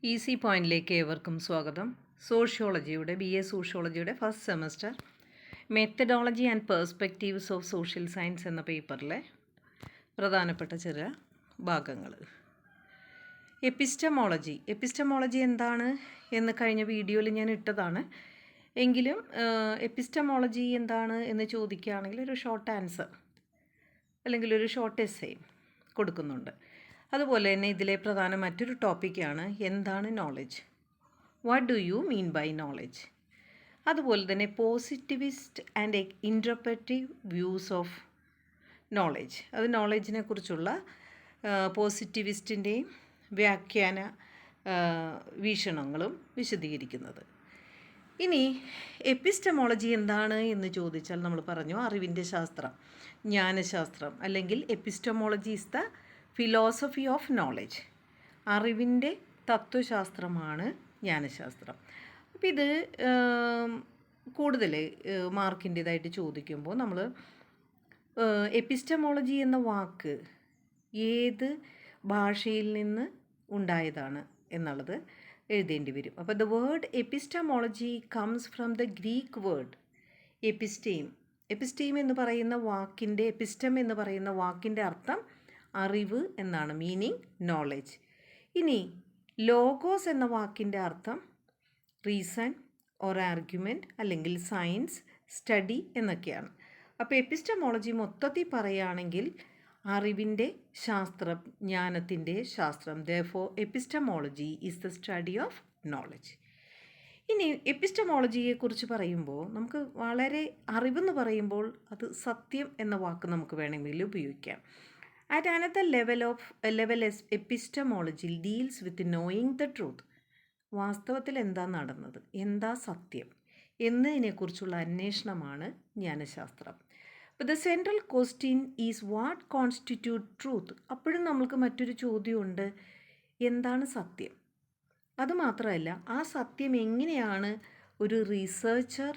Easy പോയിന്റിലേക്ക് ഏവർക്കും സ്വാഗതം. സോഷ്യോളജിയുടെ BA സോഷ്യോളജിയുടെ first semester methodology and perspectives of social science എന്ന പേപ്പറിലെ പ്രധാനപ്പെട്ട ചില ഭാഗങ്ങൾ. എപ്പിസ്റ്റമോളജി എന്താണ് എന്ന് കഴിഞ്ഞ വീഡിയോയിൽ ഞാൻ ഇട്ടതാണ്. എങ്കിലും എപ്പിസ്റ്റമോളജി എന്താണ് എന്ന് ചോദിക്കുകയാണെങ്കിൽ ഒരു ഷോർട്ട് ആൻസർ അല്ലെങ്കിൽ ഒരു ഷോർട്ട് എസ്സേ കൊടുക്കുന്നുണ്ട്. അതുപോലെ തന്നെ ഇതിലെ പ്രധാന മറ്റൊരു ടോപ്പിക്കാണ് എന്താണ് knowledge, what do you mean by knowledge. അതുപോലെ തന്നെ positivist and interpretive views of knowledge, അത് നോളജിനെ കുറിച്ചുള്ള പോസിറ്റിവിസ്റ്റിൻ്റെയും വ്യാഖ്യാന വീക്ഷണങ്ങളും വിശദീകരിക്കുന്നത്. ഇനി എപ്പിസ്റ്റമോളജി എന്താണ് എന്ന് ചോദിച്ചാൽ നമ്മൾ പറഞ്ഞു അറിവിൻ്റെ ശാസ്ത്രം, ജ്ഞാനശാസ്ത്രം, അല്ലെങ്കിൽ epistemology is the philosophy of knowledge. അറിവിൻ്റെ തത്വശാസ്ത്രമാണ് ജ്ഞാനശാസ്ത്രം. അപ്പോൾ ഇത് കൂടുതൽ മാർക്കിൻ്റേതായിട്ട് ചോദിക്കുമ്പോൾ നമ്മൾ എപ്പിസ്റ്റമോളജി എന്ന വാക്ക് ഏത് ഭാഷയിൽ നിന്ന് ഉണ്ടായതാണ് എന്നുള്ളത് എഴുതേണ്ടി വരും. അപ്പോൾ the word epistemology comes from the Greek word episteme എന്ന് പറയുന്ന വാക്കിൻ്റെ, എപ്പിസ്റ്റം എന്ന് പറയുന്ന വാക്കിൻ്റെ അർത്ഥം അറിവ് എന്നാണ്, മീനിങ് നോളജ്. ഇനി ലോഗോസ് എന്ന വാക്കിൻ്റെ അർത്ഥം റീസൺ ഓർ ആർഗ്യുമെൻറ്റ് അല്ലെങ്കിൽ സയൻസ്, സ്റ്റഡി എന്നൊക്കെയാണ്. അപ്പോൾ എപ്പിസ്റ്റമോളജി മൊത്തത്തിൽ പറയുകയാണെങ്കിൽ അറിവിൻ്റെ ശാസ്ത്രം, ജ്ഞാനത്തിൻ്റെ ശാസ്ത്രം. Therefore epistemology is the study of knowledge. ഇനി എപ്പിസ്റ്റമോളജിയെക്കുറിച്ച് പറയുമ്പോൾ നമുക്ക് വളരെ അറിവെന്ന് പറയുമ്പോൾ അത് സത്യം എന്ന വാക്ക് നമുക്ക് വേണമെങ്കിൽ ഉപയോഗിക്കാം. At another level epistemology deals with knowing the truth. വാസ്തവത്തിൽ എന്താ നടന്നത്, എന്താ സത്യം എന്നതിനെക്കുറിച്ചുള്ള അന്വേഷണമാണ് ജ്ഞാനശാസ്ത്രം. അപ്പോൾ the central question is what constitute truth. അപ്പോഴും നമുക്ക് മറ്റൊരു ചോദ്യമുണ്ട്, എന്താണ് സത്യം? അതുമാത്രമല്ല, ആ സത്യം എങ്ങനെയാണ് ഒരു റിസർച്ചർ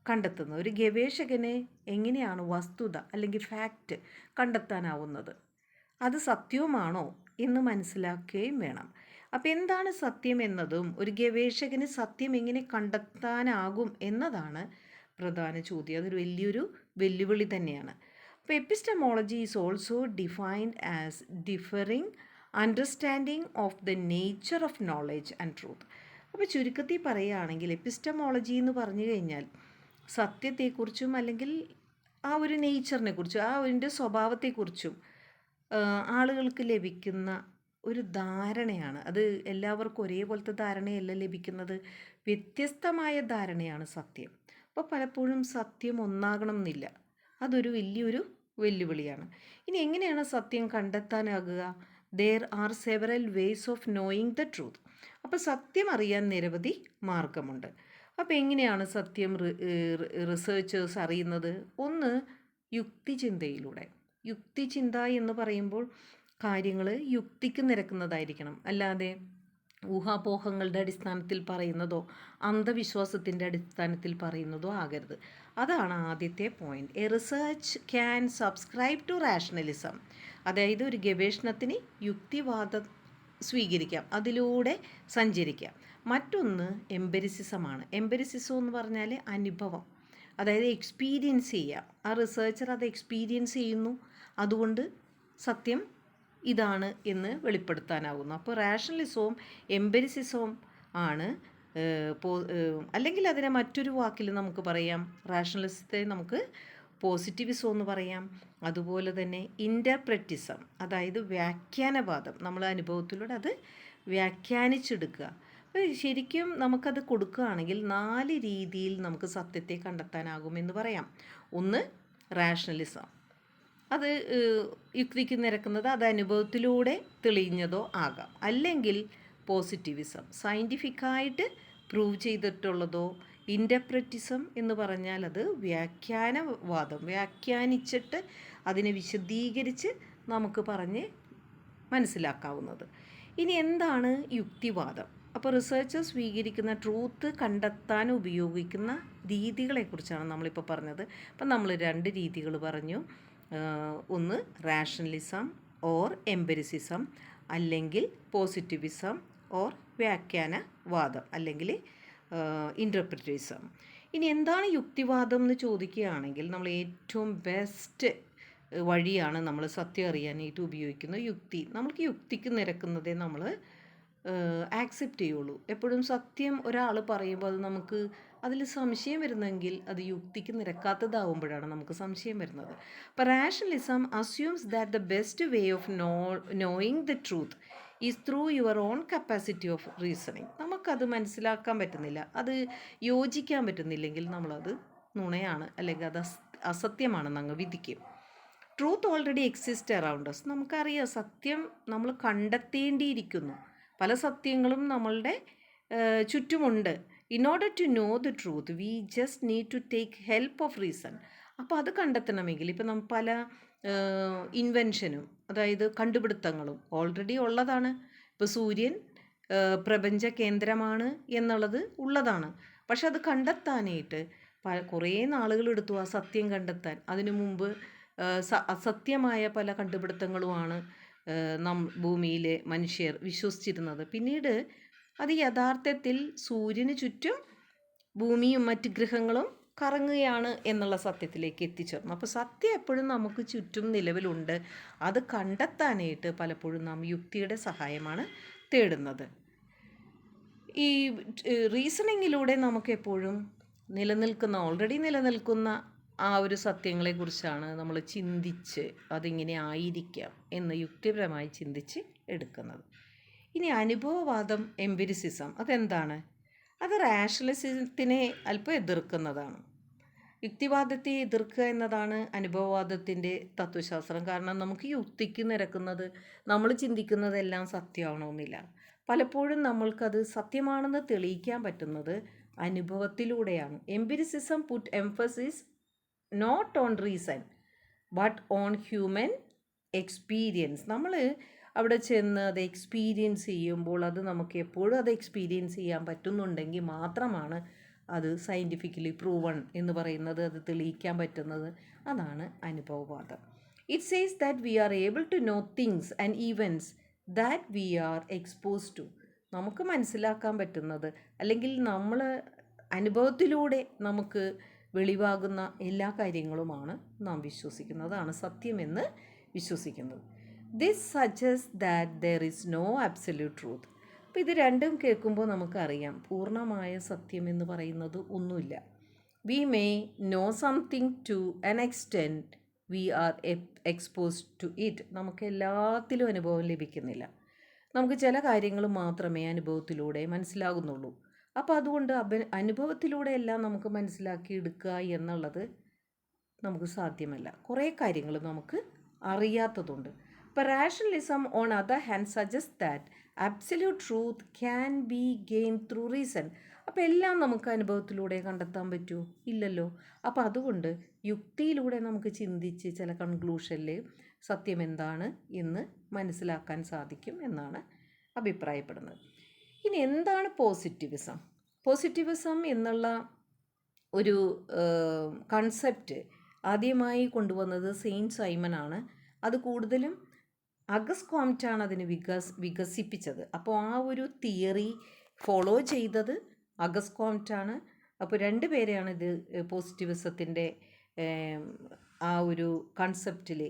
കണ്ടെത്തുന്നത്, ഒരു ഗവേഷകനെ എങ്ങനെയാണ് വസ്തുത അല്ലെങ്കിൽ ഫാക്റ്റ് കണ്ടെത്താനാവുന്നത്, അത് സത്യവുമാണോ എന്ന് മനസ്സിലാക്കുകയും വേണം. അപ്പോൾ എന്താണ് സത്യം എന്നതും ഒരു ഗവേഷകന് സത്യം എങ്ങനെ കണ്ടെത്താനാകും എന്നതാണ് പ്രധാന ചോദ്യം. അതൊരു വലിയൊരു വെല്ലുവിളി തന്നെയാണ്. അപ്പോൾ epistemology is also defined as differing understanding of the nature of knowledge and truth. അപ്പോൾ ചുരുക്കത്തിൽ പറയുകയാണെങ്കിൽ എപ്പിസ്റ്റമോളജി എന്ന് പറഞ്ഞു കഴിഞ്ഞാൽ സത്യത്തെക്കുറിച്ചും അല്ലെങ്കിൽ ആ ഒരു നേച്ചറിനെ കുറിച്ചും ആ അതിൻ്റെ സ്വഭാവത്തെക്കുറിച്ചും ആളുകൾക്ക് ലഭിക്കുന്ന ഒരു ധാരണയാണ്. അത് എല്ലാവർക്കും ഒരേപോലത്തെ ധാരണയല്ല ലഭിക്കുന്നത്, വ്യത്യസ്തമായ ധാരണയാണ് സത്യം. അപ്പോൾ പലപ്പോഴും സത്യം ഒന്നാകണം എന്നില്ല, അതൊരു വലിയൊരു വെല്ലുവിളിയാണ്. ഇനി എങ്ങനെയാണ് സത്യം കണ്ടെത്താനാകുക? There are several ways of knowing the truth. അപ്പോൾ സത്യം അറിയാൻ നിരവധി മാർഗമുണ്ട്. അപ്പോൾ എങ്ങനെയാണ് സത്യം റിസർച്ചേഴ്സ് അറിയുന്നത്? ഒന്ന്, യുക്തിചിന്തയിലൂടെ. യുക്തിചിന്ത എന്ന് പറയുമ്പോൾ കാര്യങ്ങൾ യുക്തിക്ക് നിരക്കുന്നതായിരിക്കണം, അല്ലാതെ ഊഹാപോഹങ്ങളുടെ അടിസ്ഥാനത്തിൽ പറയുന്നതോ അന്ധവിശ്വാസത്തിൻ്റെ അടിസ്ഥാനത്തിൽ പറയുന്നതോ ആകരുത്. അതാണ് ആദ്യത്തെ point. A research can subscribe to rationalism. അതായത് ഒരു ഗവേഷണത്തിന് യുക്തിവാദം സ്വീകരിക്കാം, അതിലൂടെ സഞ്ചരിക്കാം. മറ്റൊന്ന് എംപെരിസിസമാണ്. എംപെരിസിസം എന്ന് പറഞ്ഞാൽ അനുഭവം, അതായത് എക്സ്പീരിയൻസ് ചെയ്യുക. ആ റിസർച്ചർ അത് എക്സ്പീരിയൻസ് ചെയ്യുന്നു, അതുകൊണ്ട് സത്യം ഇതാണ് എന്ന് വെളിപ്പെടുത്താനാവുന്നു. അപ്പോൾ റാഷണലിസവും എംപെരിസിസവും ആണ്. അല്ലെങ്കിൽ അതിനെ മറ്റൊരു വാക്കിൽ നമുക്ക് പറയാം, റാഷണലിസത്തെ നമുക്ക് പോസിറ്റിവിസം എന്ന് പറയാം. അതുപോലെ തന്നെ ഇൻ്റർപ്രറ്റിസം, അതായത് വ്യാഖ്യാനവാദം, നമ്മൾ അനുഭവത്തിലൂടെ അത് വ്യാഖ്യാനിച്ചെടുക്കുക. അപ്പോൾ ശരിക്കും നമുക്കത് കൊടുക്കുകയാണെങ്കിൽ 4 രീതിയിൽ നമുക്ക് സത്യത്തെ കണ്ടെത്താനാകുമെന്ന് പറയാം. ഒന്ന്, റാഷണലിസം, അത് യുക്തിക്ക് നിരക്കുന്നത്, അത് അനുഭവത്തിലൂടെ തെളിഞ്ഞതോ ആകാം. അല്ലെങ്കിൽ പോസിറ്റിവിസം, സയൻറ്റിഫിക്കായിട്ട് പ്രൂവ് ചെയ്തിട്ടുള്ളതോ. ഇൻ്റർപ്രറ്റിസം എന്ന് പറഞ്ഞാൽ അത് വ്യാഖ്യാനവാദം, വ്യാഖ്യാനിച്ചിട്ട് അതിനെ വിശദീകരിച്ച് നമുക്ക് പറഞ്ഞ് മനസ്സിലാക്കാവുന്നത്. ഇനി എന്താണ് യുക്തിവാദം? അപ്പോൾ റിസർച്ചർ സ്വീകരിക്കുന്ന ട്രൂത്ത് കണ്ടെത്താൻ ഉപയോഗിക്കുന്ന രീതികളെക്കുറിച്ചാണ് നമ്മളിപ്പോൾ പറഞ്ഞത്. അപ്പം നമ്മൾ 2 രീതികൾ പറഞ്ഞു. ഒന്ന് റാഷണലിസം ഓർ എംപെരിസിസം, അല്ലെങ്കിൽ പോസിറ്റിവിസം ഓർ വ്യാഖ്യാനവാദം അല്ലെങ്കിൽ ഇൻ്റർപ്രിറ്റേഴ്സം. ഇനി എന്താണ് യുക്തിവാദം എന്ന് ചോദിക്കുകയാണെങ്കിൽ നമ്മൾ ഏറ്റവും ബെസ്റ്റ് വഴിയാണ് നമ്മൾ സത്യം അറിയാനായിട്ട് ഉപയോഗിക്കുന്ന യുക്തി. നമ്മൾക്ക് യുക്തിക്ക് നിരക്കുന്നതേ നമ്മൾ ആക്സെപ്റ്റ് ചെയ്യുള്ളൂ. എപ്പോഴും സത്യം ഒരാൾ പറയുമ്പോൾ അത് നമുക്ക് അതിൽ സംശയം വരുന്നെങ്കിൽ അത് യുക്തിക്ക് നിരക്കാത്തതാവുമ്പോഴാണ് നമുക്ക് സംശയം വരുന്നത്. അപ്പോൾ rationalism assumes that the best way of knowing the truth is through your own capacity of reasoning. നമുക്കത് മനസ്സിലാക്കാൻ പറ്റുന്നില്ല, അത് യോജിക്കാൻ പറ്റുന്നില്ലെങ്കിൽ നമ്മളത് നുണയാണ് അല്ലെങ്കിൽ അത് അസത്യമാണെന്ന് അങ്ങ് വിധിക്കും. Truth already exist around us. നമുക്കറിയാം സത്യം നമ്മൾ കണ്ടെത്തേണ്ടിയിരിക്കുന്നു. പല സത്യങ്ങളും നമ്മളുടെ ചുറ്റുമുണ്ട്. In order to know the truth we just need to take help of reason. അപ്പോൾ അത് കണ്ടെത്തണമെങ്കിൽ ഇപ്പം നമ്മൾ പല ഇൻവെൻഷനും അതായത് കണ്ടുപിടുത്തങ്ങളും ഓൾറെഡി ഉള്ളതാണ്. ഇപ്പോൾ സൂര്യൻ പ്രപഞ്ച കേന്ദ്രമാണ് എന്നുള്ളത് ഉള്ളതാണ്. പക്ഷെ അത് കണ്ടെത്താനായിട്ട് കുറേ നാളുകളെടുത്തു ആ സത്യം കണ്ടെത്താൻ. അതിനു മുമ്പ് അസത്യമായ പല കണ്ടുപിടുത്തങ്ങളുമാണ് ഭൂമിയിലെ മനുഷ്യർ വിശ്വസിച്ചിരുന്നത്. പിന്നീട് അത് യഥാർത്ഥത്തിൽ സൂര്യന് ചുറ്റും ഭൂമിയും മറ്റ് ഗ്രഹങ്ങളും കറങ്ങുകയാണ് എന്നുള്ള സത്യത്തിലേക്ക് എത്തിച്ചേർന്നു. അപ്പോൾ സത്യം എപ്പോഴും നമുക്ക് ചുറ്റും നിലവിലുണ്ട്. അത് കണ്ടെത്താനായിട്ട് പലപ്പോഴും നാം യുക്തിയുടെ സഹായമാണ് തേടുന്നത്. ഈ റീസണിങ്ങിലൂടെ നമുക്ക് എപ്പോഴും ഓൾറെഡി നിലനിൽക്കുന്ന ആ ഒരു സത്യങ്ങളെക്കുറിച്ചാണ് നമ്മൾ ചിന്തിച്ച് അതിങ്ങനെ ആയിരിക്കാം എന്ന് യുക്തിപരമായി ചിന്തിച്ച് എടുക്കുന്നത്. ഇനി അനുഭവവാദം, എംപിരിസിസം, അതെന്താണ്? അത് റാഷണലിസത്തിനെ അല്പം എതിർക്കുന്നതാണ്. യുക്തിവാദത്തെ എതിർക്കുക എന്നതാണ് അനുഭവവാദത്തിൻ്റെ തത്വശാസ്ത്രം. കാരണം നമുക്ക് യുക്തിക്ക് നിരക്കുന്നത് നമ്മൾ ചിന്തിക്കുന്നതെല്ലാം സത്യമാവണമെന്നില്ല. പലപ്പോഴും നമ്മൾക്കത് സത്യമാണെന്ന് തെളിയിക്കാൻ പറ്റുന്നത് അനുഭവത്തിലൂടെയാണ്. Empiricism put emphasis not on reason but on human experience. നമ്മൾ അവിടെ ചെന്ന് അത് എക്സ്പീരിയൻസ് ചെയ്യുമ്പോൾ അത് നമുക്ക് എപ്പോഴും അത് എക്സ്പീരിയൻസ് ചെയ്യാൻ പറ്റുന്നുണ്ടെങ്കിൽ മാത്രമാണ് അത് സയൻറ്റിഫിക്കലി പ്രൂവൺ എന്ന് പറയുന്നത്, അത് തെളിയിക്കാൻ പറ്റുന്നത്. അതാണ് അനുഭവവാദം. It says that we are able to know things and events that we are exposed to. നമുക്ക് മനസ്സിലാക്കാൻ പറ്റുന്നത് അല്ലെങ്കിൽ നമ്മൾ അനുഭവത്തിലൂടെ നമുക്ക് വെളിവാകുന്ന എല്ലാ കാര്യങ്ങളുമാണ് നാം വിശ്വസിക്കുന്നതാണ് സത്യമെന്ന് വിശ്വസിക്കുന്നത്. This suggest that there is no absolute truth. അപ്പോൾ ഇത് രണ്ടും കേൾക്കുമ്പോൾ നമുക്കറിയാം പൂർണ്ണമായ സത്യം എന്ന് പറയുന്നത് ഒന്നുമില്ല. We may know something to an extent we are exposed to it. നമുക്ക് എല്ലാത്തിലും അനുഭവം ലഭിക്കുന്നില്ല. നമുക്ക് ചില കാര്യങ്ങൾ മാത്രമേ അനുഭവത്തിലൂടെ മനസ്സിലാകുന്നുള്ളൂ. അപ്പോൾ അതുകൊണ്ട് അനുഭവത്തിലൂടെ എല്ലാം നമുക്ക് മനസ്സിലാക്കി എടുക്കുക എന്നുള്ളത് നമുക്ക് സാധ്യമല്ല. കുറേ കാര്യങ്ങൾ നമുക്ക് അറിയാത്തതുണ്ട്. അപ്പോൾ rationalism on other hand suggest that absolute truth can be gain through reason. അപ്പോൾ എല്ലാം നമുക്ക് അനുഭവത്തിലൂടെ കണ്ടെത്താൻ പറ്റുമോ? ഇല്ലല്ലോ. അപ്പോൾ അതുകൊണ്ട് യുക്തിയിലൂടെ നമുക്ക് ചിന്തിച്ച് ചില കൺക്ലൂഷനിൽ സത്യം എന്താണ് എന്ന് മനസ്സിലാക്കാൻ സാധിക്കും എന്നാണ് അഭിപ്രായപ്പെടുന്നത്. ഇനി എന്താണ് പോസിറ്റിവിസം? പോസിറ്റിവിസം എന്നുള്ള ഒരു കൺസെപ്റ്റ് ആദ്യമായി കൊണ്ടുവന്നത് സെയിൻറ്റ് സൈമൺ ആണ്. അത് കൂടുതലും അഗസ്റ്റ് കോംറ്റാണ് അതിനെ വികസിപ്പിച്ചത്. അപ്പോൾ ആ ഒരു തിയറി ഫോളോ ചെയ്തത് അഗസ്റ്റ് കോംറ്റാണ്. അപ്പോൾ രണ്ട് പേരെയാണ് ഇത് പോസിറ്റിവിസത്തിൻ്റെ ആ ഒരു കൺസെപ്റ്റിൽ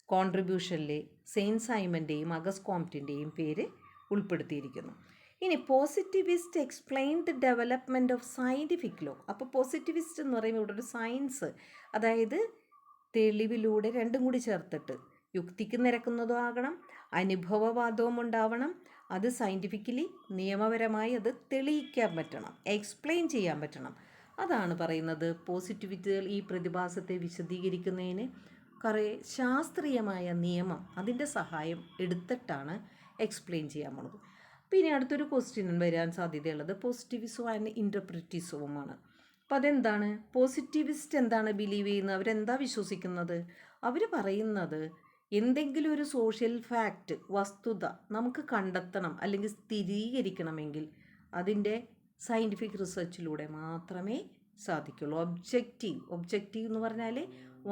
കോൺട്രിബ്യൂഷനിൽ സെയിൻറ്റ് സൈമൻ്റെയും അഗസ്റ്റ് കോംറ്റിൻ്റെയും പേര് ഉൾപ്പെടുത്തിയിരിക്കുന്നു. ഇനി positivist explain the development of scientific law. അപ്പോൾ പോസിറ്റിവിസ്റ്റ് എന്ന് പറയുമ്പോൾ ഇവിടെ ഒരു സയൻസ്, അതായത് തെളിവിലൂടെ രണ്ടും കൂടി ചേർത്തിട്ട് യുക്തിക്ക് നിരക്കുന്നതും ആകണം, അനുഭവവാദവും ഉണ്ടാവണം, അത് സയൻറ്റിഫിക്കലി നിയമപരമായി അത് തെളിയിക്കാൻ പറ്റണം, എക്സ്പ്ലെയിൻ ചെയ്യാൻ പറ്റണം. അതാണ് പറയുന്നത് പോസിറ്റിവിറ്റികൾ ഈ പ്രതിഭാസത്തെ വിശദീകരിക്കുന്നതിന് കുറേ ശാസ്ത്രീയമായ നിയമം അതിൻ്റെ സഹായം എടുത്തിട്ടാണ് എക്സ്പ്ലെയിൻ ചെയ്യാൻ പോണത്. പിന്നെ അടുത്തൊരു ക്വസ്റ്റ്യൻ വരാൻ സാധ്യതയുള്ളത് പോസിറ്റിവിസവും ആൻഡ് ഇൻ്റർപ്രിറ്റിസവുമാണ്. അപ്പോൾ അതെന്താണ്? പോസിറ്റിവിസ്റ്റ് എന്താണ് ബിലീവ് ചെയ്യുന്നത്? അവരെന്താ വിശ്വസിക്കുന്നത്? അവർ പറയുന്നത് എന്തെങ്കിലും ഒരു സോഷ്യൽ ഫാക്റ്റ്, വസ്തുത നമുക്ക് കണ്ടെത്തണം അല്ലെങ്കിൽ സ്ഥിരീകരിക്കണമെങ്കിൽ അതിൻ്റെ സയൻറ്റിഫിക് റിസർച്ചിലൂടെ മാത്രമേ സാധിക്കുള്ളൂ. ഒബ്ജക്റ്റീവ് എന്ന് പറഞ്ഞാൽ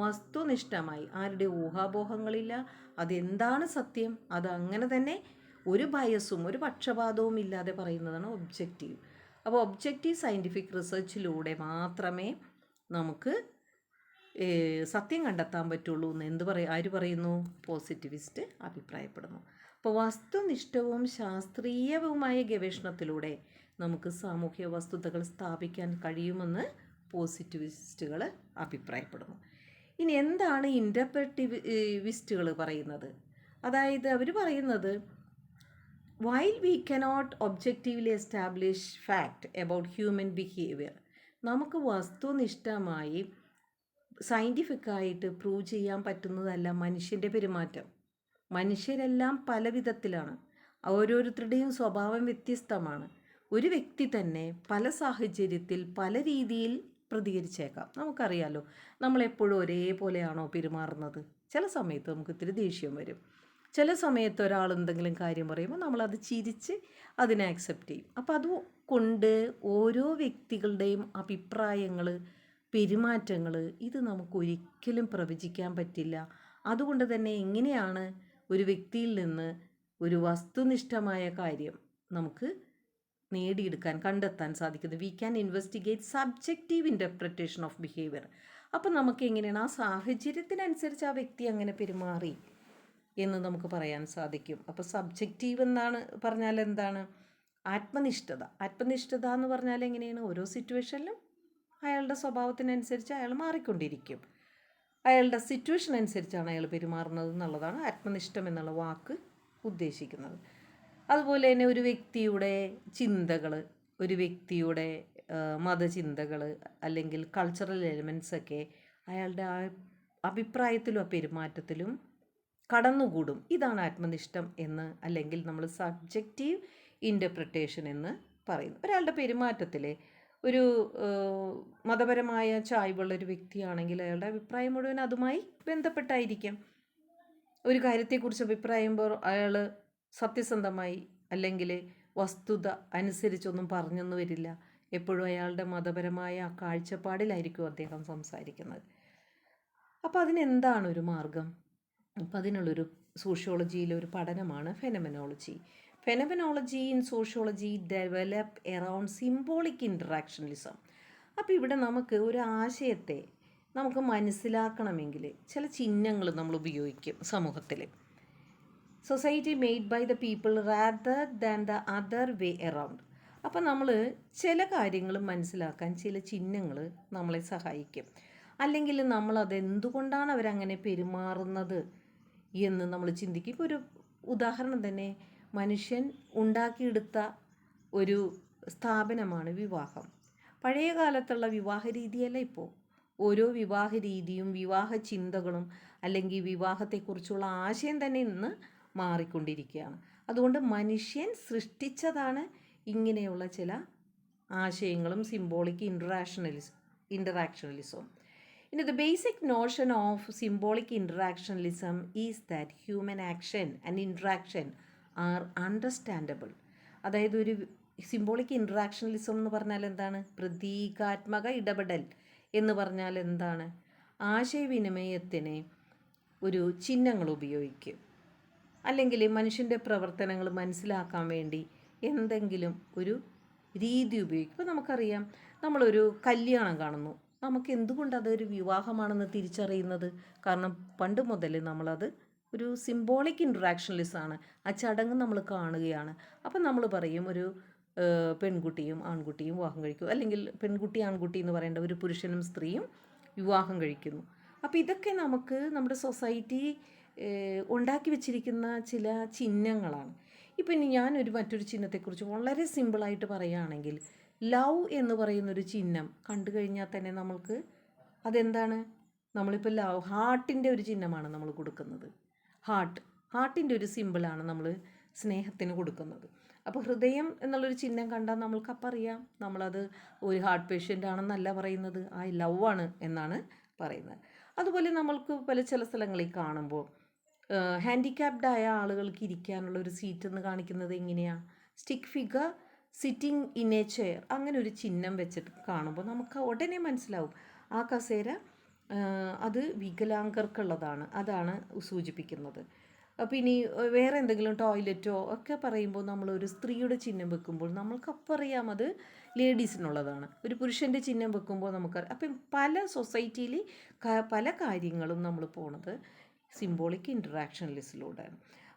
വസ്തുനിഷ്ഠമായി, ആരുടെ ഊഹാപോഹങ്ങളില്ല, അതെന്താണ് സത്യം അത് അങ്ങനെ തന്നെ ഒരു ബയസും ഒരു പക്ഷപാതവും ഇല്ലാതെ പറയുന്നതാണ് ഒബ്ജക്റ്റീവ്. അപ്പോൾ ഒബ്ജക്റ്റീവ് സയൻറ്റിഫിക് റിസർച്ചിലൂടെ മാത്രമേ നമുക്ക് സത്യം കണ്ടെത്താൻ പറ്റുള്ളൂ എന്ന് ആര് പറയുന്നു? പോസിറ്റിവിസ്റ്റ് അഭിപ്രായപ്പെടുന്നു. അപ്പോൾ വസ്തുനിഷ്ഠവും ശാസ്ത്രീയവുമായ ഗവേഷണത്തിലൂടെ നമുക്ക് സാമൂഹ്യ വസ്തുതകൾ സ്ഥാപിക്കാൻ കഴിയുമെന്ന് പോസിറ്റിവിസ്റ്റുകൾ അഭിപ്രായപ്പെടുന്നു. ഇനി എന്താണ് ഇൻ്റർപ്രറ്റിവിസ്റ്റുകൾ പറയുന്നത്? അതായത് അവർ പറയുന്നത്, while we cannot objectively establish fact about human behavior, നമുക്ക് വസ്തുനിഷ്ഠമായി സയൻറ്റിഫിക്കായിട്ട് പ്രൂവ് ചെയ്യാൻ പറ്റുന്നതല്ല മനുഷ്യൻ്റെ പെരുമാറ്റം. മനുഷ്യരെല്ലാം പല വിധത്തിലാണ്, ഓരോരുത്തരുടെയും സ്വഭാവം വ്യത്യസ്തമാണ്. ഒരു വ്യക്തി തന്നെ പല സാഹചര്യത്തിൽ പല രീതിയിൽ പ്രതികരിച്ചേക്കാം. നമുക്കറിയാലോ, നമ്മളെപ്പോഴും ഒരേപോലെയാണോ പെരുമാറുന്നത്? ചില സമയത്ത് നമുക്ക് ഇത്തിരി ദേഷ്യം വരും. ചില സമയത്ത് ഒരാൾ എന്തെങ്കിലും കാര്യം പറയുമ്പോൾ നമ്മളത് ചിരിച്ച് അതിനെ അക്സെപ്റ്റ് ചെയ്യും. അപ്പോൾ അതുകൊണ്ട് ഓരോ വ്യക്തികളുടെയും അഭിപ്രായങ്ങൾ, പെരുമാറ്റങ്ങൾ ഇത് നമുക്കൊരിക്കലും പ്രവചിക്കാൻ പറ്റില്ല. അതുകൊണ്ട് തന്നെ എങ്ങനെയാണ് ഒരു വ്യക്തിയിൽ നിന്ന് ഒരു വസ്തുനിഷ്ഠമായ കാര്യം നമുക്ക് നേടിയെടുക്കാൻ, കണ്ടെത്താൻ സാധിക്കുന്നത്? We can investigate subjective interpretation of behaviour. അപ്പം നമുക്ക് എങ്ങനെയാണ് ആ സാഹചര്യത്തിനനുസരിച്ച് ആ വ്യക്തി അങ്ങനെ പെരുമാറി എന്ന് നമുക്ക് പറയാൻ സാധിക്കും. അപ്പോൾ സബ്ജക്റ്റീവ് എന്നാണ് പറഞ്ഞാൽ എന്താണ്? ആത്മനിഷ്ഠത എന്ന് പറഞ്ഞാൽ എങ്ങനെയാണ്? ഓരോ സിറ്റുവേഷനിലും അയാളുടെ സ്വഭാവത്തിനനുസരിച്ച് അയാൾ മാറിക്കൊണ്ടിരിക്കും. അയാളുടെ സിറ്റുവേഷൻ അനുസരിച്ചാണ് അയാൾ പെരുമാറുന്നത് എന്നുള്ളതാണ് ആത്മനിഷ്ഠം എന്നുള്ള വാക്ക് ഉദ്ദേശിക്കുന്നത്. അതുപോലെ തന്നെ ഒരു വ്യക്തിയുടെ ചിന്തകൾ, ഒരു വ്യക്തിയുടെ മതചിന്തകൾ അല്ലെങ്കിൽ കൾച്ചറൽ എലിമെൻസൊക്കെ അയാളുടെ അഭിപ്രായത്തിലും പെരുമാറ്റത്തിലും കടന്നുകൂടും. ഇതാണ് ആത്മനിഷ്ഠം എന്ന്, അല്ലെങ്കിൽ നമ്മൾ സബ്ജക്റ്റീവ് ഇൻ്റർപ്രിറ്റേഷൻ എന്ന് പറയുന്നു. ഒരാളുടെ പെരുമാറ്റത്തിൽ ഒരു മതപരമായ ചായ്വുള്ളൊരു വ്യക്തിയാണെങ്കിൽ അയാളുടെ അഭിപ്രായം മുഴുവൻ അതുമായി ബന്ധപ്പെട്ടായിരിക്കും. ഒരു കാര്യത്തെക്കുറിച്ച് അഭിപ്രായമ്പോൾ അയാൾ സത്യസന്ധമായി അല്ലെങ്കിൽ വസ്തുത അനുസരിച്ചൊന്നും പറഞ്ഞെന്ന് വരില്ല. എപ്പോഴും അയാളുടെ മതപരമായ കാഴ്ചപ്പാടിലായിരിക്കും അദ്ദേഹം സംസാരിക്കുന്നത്. അപ്പോൾ അതിനെന്താണ് ഒരു മാർഗം? അപ്പോൾ അതിനുള്ളൊരു സോഷ്യോളജിയിലൊരു പഠനമാണ് phenomenology. Phenomenology in sociology develop around symbolic interactionalism. അപ്പോൾ ഇവിടെ നമുക്ക് ഒരു ആശയത്തെ നമുക്ക് മനസ്സിലാക്കണമെങ്കിൽ ചില ചിഹ്നങ്ങൾ നമ്മൾ ഉപയോഗിക്കും സമൂഹത്തിൽ. Society made by the people rather than the other way around. അപ്പോൾ നമ്മൾ ചില കാര്യങ്ങൾ മനസ്സിലാക്കാൻ ചില ചിഹ്നങ്ങൾ നമ്മളെ സഹായിക്കും. അല്ലെങ്കിൽ നമ്മളത് എന്തുകൊണ്ടാണ് അവരങ്ങനെ പെരുമാറുന്നത് എന്ന് നമ്മൾ ചിന്തിക്കും. ഇപ്പോൾ ഒരു ഉദാഹരണം തന്നെ, മനുഷ്യൻ ഉണ്ടാക്കിയെടുത്ത ഒരു സ്ഥാപനമാണ് വിവാഹം. പഴയ കാലത്തുള്ള വിവാഹ രീതിയല്ല ഇപ്പോൾ. ഓരോ വിവാഹ രീതിയും വിവാഹ ചിന്തകളും അല്ലെങ്കിൽ വിവാഹത്തെക്കുറിച്ചുള്ള ആശയം തന്നെ ഇന്ന് മാറിക്കൊണ്ടിരിക്കുകയാണ്. അതുകൊണ്ട് മനുഷ്യൻ സൃഷ്ടിച്ചതാണ് ഇങ്ങനെയുള്ള ചില ആശയങ്ങളും സിംബോളിക് ഇൻ്ററാക്ഷണലിസവും. ഇനി the basic notion of symbolic interactionalism is that human action and interaction are understandable. അതായത് ഒരു സിംബോളിക് ഇൻ്ററാക്ഷണലിസം എന്ന് പറഞ്ഞാൽ എന്താണ്? പ്രതീകാത്മക ഇടപെടൽ എന്ന് പറഞ്ഞാൽ എന്താണ്? ആശയവിനിമയത്തിന് ഒരു ചിഹ്നങ്ങൾ ഉപയോഗിക്കും, അല്ലെങ്കിൽ മനുഷ്യൻ്റെ പ്രവർത്തനങ്ങൾ മനസ്സിലാക്കാൻ വേണ്ടി എന്തെങ്കിലും ഒരു രീതി ഉപയോഗിക്കും. ഇപ്പോൾ നമുക്കറിയാം, നമ്മളൊരു കല്യാണം കാണുന്നു, നമുക്ക് എന്തുകൊണ്ട് അതൊരു വിവാഹമാണെന്ന് തിരിച്ചറിയുന്നത്? കാരണം പണ്ട് മുതൽ നമ്മളത് ഒരു സിംബോളിക് ഇൻട്രാക്ഷണലിസമാണ്. ആ ചടങ്ങ് നമ്മൾ കാണുകയാണ്. അപ്പം നമ്മൾ പറയും ഒരു പെൺകുട്ടിയും ആൺകുട്ടിയും വിവാഹം കഴിക്കും, അല്ലെങ്കിൽ പെൺകുട്ടി ആൺകുട്ടി എന്ന് പറയേണ്ട ഒരു പുരുഷനും സ്ത്രീയും വിവാഹം കഴിക്കുന്നു. അപ്പോൾ ഇതൊക്കെ നമുക്ക് നമ്മുടെ സൊസൈറ്റി ഉണ്ടാക്കി വെച്ചിരിക്കുന്ന ചില ചിഹ്നങ്ങളാണ്. ഇപ്പം ഇനി ഞാനൊരു മറ്റൊരു ചിഹ്നത്തെക്കുറിച്ച് വളരെ സിമ്പിളായിട്ട് പറയുകയാണെങ്കിൽ, ലവ് എന്ന് പറയുന്നൊരു ചിഹ്നം കണ്ടു കഴിഞ്ഞാൽ തന്നെ നമ്മൾക്ക് അതെന്താണ്? നമ്മളിപ്പോൾ ഹാർട്ടിൻ്റെ ഒരു ചിഹ്നമാണ് നമ്മൾ കൊടുക്കുന്നത്. ഹാർട്ടിൻ്റെ ഒരു സിമ്പിളാണ് നമ്മൾ സ്നേഹത്തിന് കൊടുക്കുന്നത്. അപ്പോൾ ഹൃദയം എന്നുള്ളൊരു ചിഹ്നം കണ്ടാൽ നമ്മൾക്കപ്പം അറിയാം നമ്മളത് ഒരു ഹാർട്ട് പേഷ്യൻ്റ് ആണെന്നല്ല പറയുന്നത്, ആ ലവ് ആണ് എന്നാണ് പറയുന്നത്. അതുപോലെ നമ്മൾക്ക് ചില സ്ഥലങ്ങളിൽ കാണുമ്പോൾ ഹാൻഡിക്യാപ്ഡ് ആയ ആളുകൾക്ക് ഇരിക്കാനുള്ള ഒരു സീറ്റ് എന്ന് കാണിക്കുന്നത് എങ്ങനെയാണ്? Stick figure sitting in A chair, അങ്ങനെ ഒരു ചിഹ്നം വെച്ചിട്ട് കാണുമ്പോൾ നമുക്ക് ഉടനെ മനസ്സിലാവും ആ കസേര അത് വികലാംഗർക്കുള്ളതാണ്, അതാണ് സൂചിപ്പിക്കുന്നത്. അപ്പോൾ ഇനി വേറെ എന്തെങ്കിലും ടോയ്ലറ്റോ ഒക്കെ പറയുമ്പോൾ നമ്മളൊരു സ്ത്രീയുടെ ചിഹ്നം വെക്കുമ്പോൾ നമ്മൾക്കപ്പം അറിയാം അത് ലേഡീസിനുള്ളതാണ്. ഒരു പുരുഷൻ്റെ ചിഹ്നം വെക്കുമ്പോൾ നമുക്കറിയാം. അപ്പം പല സൊസൈറ്റിയിൽ പല കാര്യങ്ങളും നമ്മൾ പോണത് സിംബോളിക് ഇൻറ്ററാക്ഷനിലൂടെയാണ്.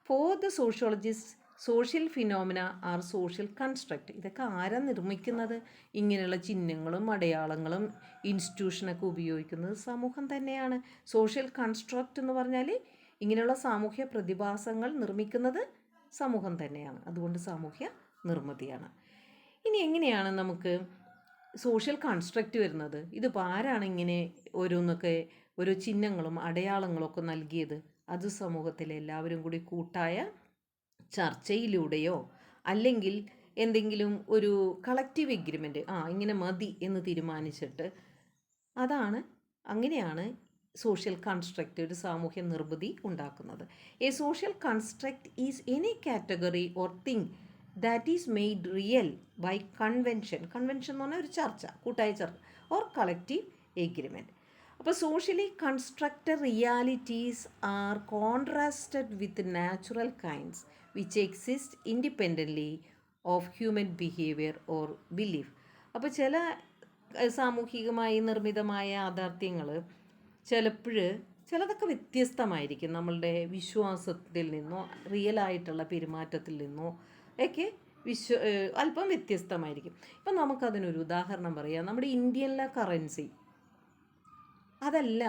For the sociologist social phenomena are social construct. ഇതൊക്കെ ആരാ നിർമ്മിക്കുന്നത്? ഇങ്ങനെയുള്ള ചിഹ്നങ്ങളും അടയാളങ്ങളും ഇൻസ്റ്റിറ്റ്യൂഷനൊക്കെ ഉപയോഗിക്കുന്നത് സമൂഹം തന്നെയാണ്. സോഷ്യൽ കൺസ്ട്രക്റ്റ് എന്ന് പറഞ്ഞാൽ ഇങ്ങനെയുള്ള സാമൂഹ്യ പ്രതിഭാസങ്ങൾ നിർമ്മിക്കുന്നത് സമൂഹം തന്നെയാണ്. അതുകൊണ്ട് സാമൂഹ്യ നിർമ്മിതിയാണ്. ഇനി എങ്ങനെയാണ് നമുക്ക് സോഷ്യൽ കൺസ്ട്രക്റ്റ് വരുന്നത്? ഇതിപ്പോൾ ആരാണ് ഇങ്ങനെ ഓരോന്നൊക്കെ ഓരോ ചിഹ്നങ്ങളും അടയാളങ്ങളും ഒക്കെ നൽകിയത്? അത് സമൂഹത്തിലെ എല്ലാവരും കൂടി കൂട്ടായ ചർച്ചയിലൂടെയോ അല്ലെങ്കിൽ എന്തെങ്കിലും ഒരു കളക്റ്റീവ് എഗ്രിമെൻറ്റ് ഇങ്ങനെ മതി എന്ന് തീരുമാനിച്ചിട്ട് അങ്ങനെയാണ് സോഷ്യൽ കൺസ്ട്രക്റ്റ്, ഒരു സാമൂഹ്യ നിർമ്മിതി ഉണ്ടാക്കുന്നത്. A social construct is any category or thing that is made real by convention. Convention എന്ന് പറഞ്ഞാൽ ഒരു ചർച്ച, കൂട്ടായ ചർച്ച, ഓർ കളക്റ്റീവ് എഗ്രിമെൻറ്റ്. അപ്പോൾ socially constructed realities are contrasted with natural kinds which exist independently of human behaviour or belief. അപ്പോൾ ചില സാമൂഹികമായി നിർമ്മിതമായ യാഥാർത്ഥ്യങ്ങൾ ചിലതൊക്കെ വ്യത്യസ്തമായിരിക്കും. നമ്മളുടെ വിശ്വാസത്തിൽ നിന്നോ റിയലായിട്ടുള്ള പെരുമാറ്റത്തിൽ നിന്നോ ഒക്കെ അല്പം വ്യത്യസ്തമായിരിക്കും. ഇപ്പം നമുക്കതിനൊരു ഉദാഹരണം പറയാം. നമ്മുടെ ഇന്ത്യയിലെ കറൻസി അതല്ല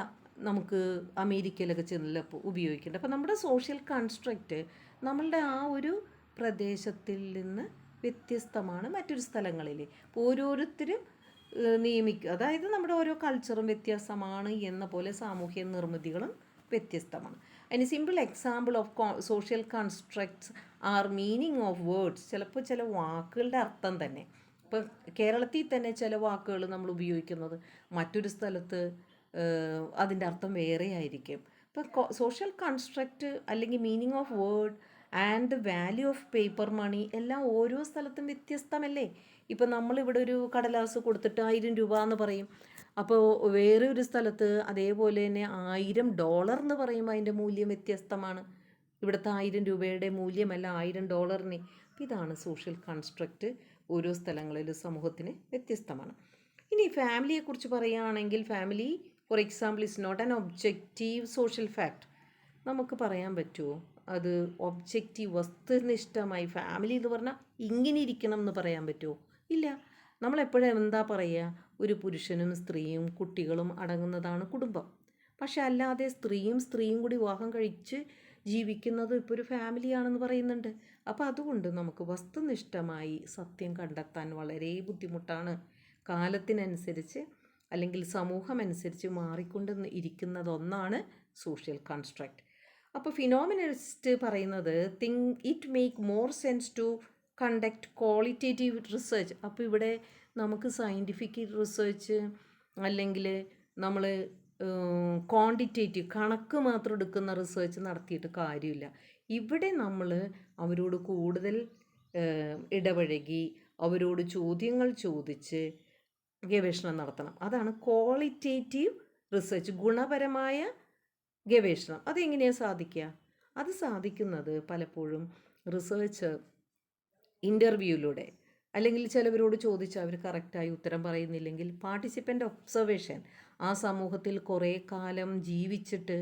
നമുക്ക് അമേരിക്കയിലൊക്കെ ചെന്നപ്പോൾ ഉപയോഗിക്കേണ്ടത്. അപ്പോൾ നമ്മുടെ സോഷ്യൽ കൺസ്ട്രക്റ്റ് നമ്മളുടെ ആ ഒരു പ്രദേശത്തിൽ നിന്ന് വ്യത്യസ്തമാണ് മറ്റൊരു സ്ഥലങ്ങളിൽ. അപ്പോൾ ഓരോരുത്തരും നിയമിക്കുക, അതായത് നമ്മുടെ ഓരോ കൾച്ചറും വ്യത്യാസമാണ് എന്ന പോലെ സാമൂഹ്യ നിർമ്മിതികളും വ്യത്യസ്തമാണ്. അതിന് simple example of social constructs are meaning of words. ചിലപ്പോൾ ചില വാക്കുകളുടെ അർത്ഥം തന്നെ, ഇപ്പം കേരളത്തിൽ തന്നെ ചില വാക്കുകൾ നമ്മൾ ഉപയോഗിക്കുന്നത് മറ്റൊരു സ്ഥലത്ത് അതിൻ്റെ അർത്ഥം വേറെ ആയിരിക്കും. ഇപ്പം സോഷ്യൽ കൺസ്ട്രക്റ്റ് അല്ലെങ്കിൽ meaning of word and the value of paper money എല്ലാം ഓരോ സ്ഥലത്തും വ്യത്യസ്തമല്ലേ. ഇപ്പം നമ്മളിവിടെ ഒരു കടലാസ് കൊടുത്തിട്ട് 1000 രൂപ എന്ന് പറയും. അപ്പോൾ വേറെ ഒരു സ്ഥലത്ത് അതേപോലെ തന്നെ $1000 എന്ന് പറയുമ്പോൾ അതിൻ്റെ മൂല്യം വ്യത്യസ്തമാണ്. ഇവിടുത്തെ 1000 രൂപയുടെ മൂല്യമല്ല $1000. അപ്പോൾ ഇതാണ് സോഷ്യൽ കൺസ്ട്രക്റ്റ്. ഓരോ സ്ഥലങ്ങളിലും സമൂഹത്തിന് വ്യത്യസ്തമാണ്. ഇനി ഫാമിലിയെക്കുറിച്ച് പറയുകയാണെങ്കിൽ family for example is not an objective social fact. നമുക്ക് പറയാൻ പറ്റുമോ അത് ഒബ്ജക്റ്റീവ് വസ്തുനിഷ്ഠമായി ഫാമിലി എന്ന് പറഞ്ഞാൽ ഇങ്ങനെ ഇരിക്കണം എന്ന് പറയാൻ പറ്റുമോ? ഇല്ല. നമ്മളെപ്പോഴും എന്താ പറയുക, ഒരു പുരുഷനും സ്ത്രീയും കുട്ടികളും അടങ്ങുന്നതാണ് കുടുംബം. പക്ഷെ അല്ലാതെ സ്ത്രീയും കൂടി വിവാഹം കഴിച്ച് ജീവിക്കുന്നത് ഇപ്പോൾ ഒരു ഫാമിലിയാണെന്ന് പറയുന്നുണ്ട്. അപ്പോൾ അതുകൊണ്ട് നമുക്ക് വസ്തുനിഷ്ഠമായി സത്യം കണ്ടെത്താൻ വളരെ ബുദ്ധിമുട്ടാണ്. കാലത്തിനനുസരിച്ച് അല്ലെങ്കിൽ സമൂഹമനുസരിച്ച് മാറിക്കൊണ്ട് ഇരിക്കുന്നതൊന്നാണ് സോഷ്യൽ കൺസ്ട്രക്റ്റ്. അപ്പോൾ ഫിനോമിനലിസ്റ്റ് പറയുന്നത് it make more sense to conduct qualitative research. അപ്പോൾ ഇവിടെ നമുക്ക് സയൻറ്റിഫിക് റിസർച്ച് അല്ലെങ്കിൽ നമ്മൾ ക്വാണ്ടിറ്റേറ്റീവ് കണക്ക് മാത്രം എടുക്കുന്ന റിസർച്ച് നടത്തിയിട്ട് കാര്യമില്ല. ഇവിടെ നമ്മൾ അവരോട് കൂടുതൽ ഇടപഴകി അവരോട് ചോദ്യങ്ങൾ ചോദിച്ച് ഗവേഷണം നടത്തണം. അതാണ് ക്വാളിറ്റേറ്റീവ് റിസർച്ച്, ഗുണപരമായ ഗവേഷണം. അതെങ്ങനെയാണ് സാധിക്കുക? അത് സാധിക്കുന്നത് പലപ്പോഴും റിസർച്ച് ഇൻ്റർവ്യൂയിലൂടെ, അല്ലെങ്കിൽ ചിലവരോട് ചോദിച്ചാൽ അവർ കറക്റ്റായി ഉത്തരം പറയുന്നില്ലെങ്കിൽ പാർട്ടിസിപ്പൻ്റ് ഒബ്സർവേഷൻ, ആ സമൂഹത്തിൽ കുറേ കാലം ജീവിച്ചിട്ട്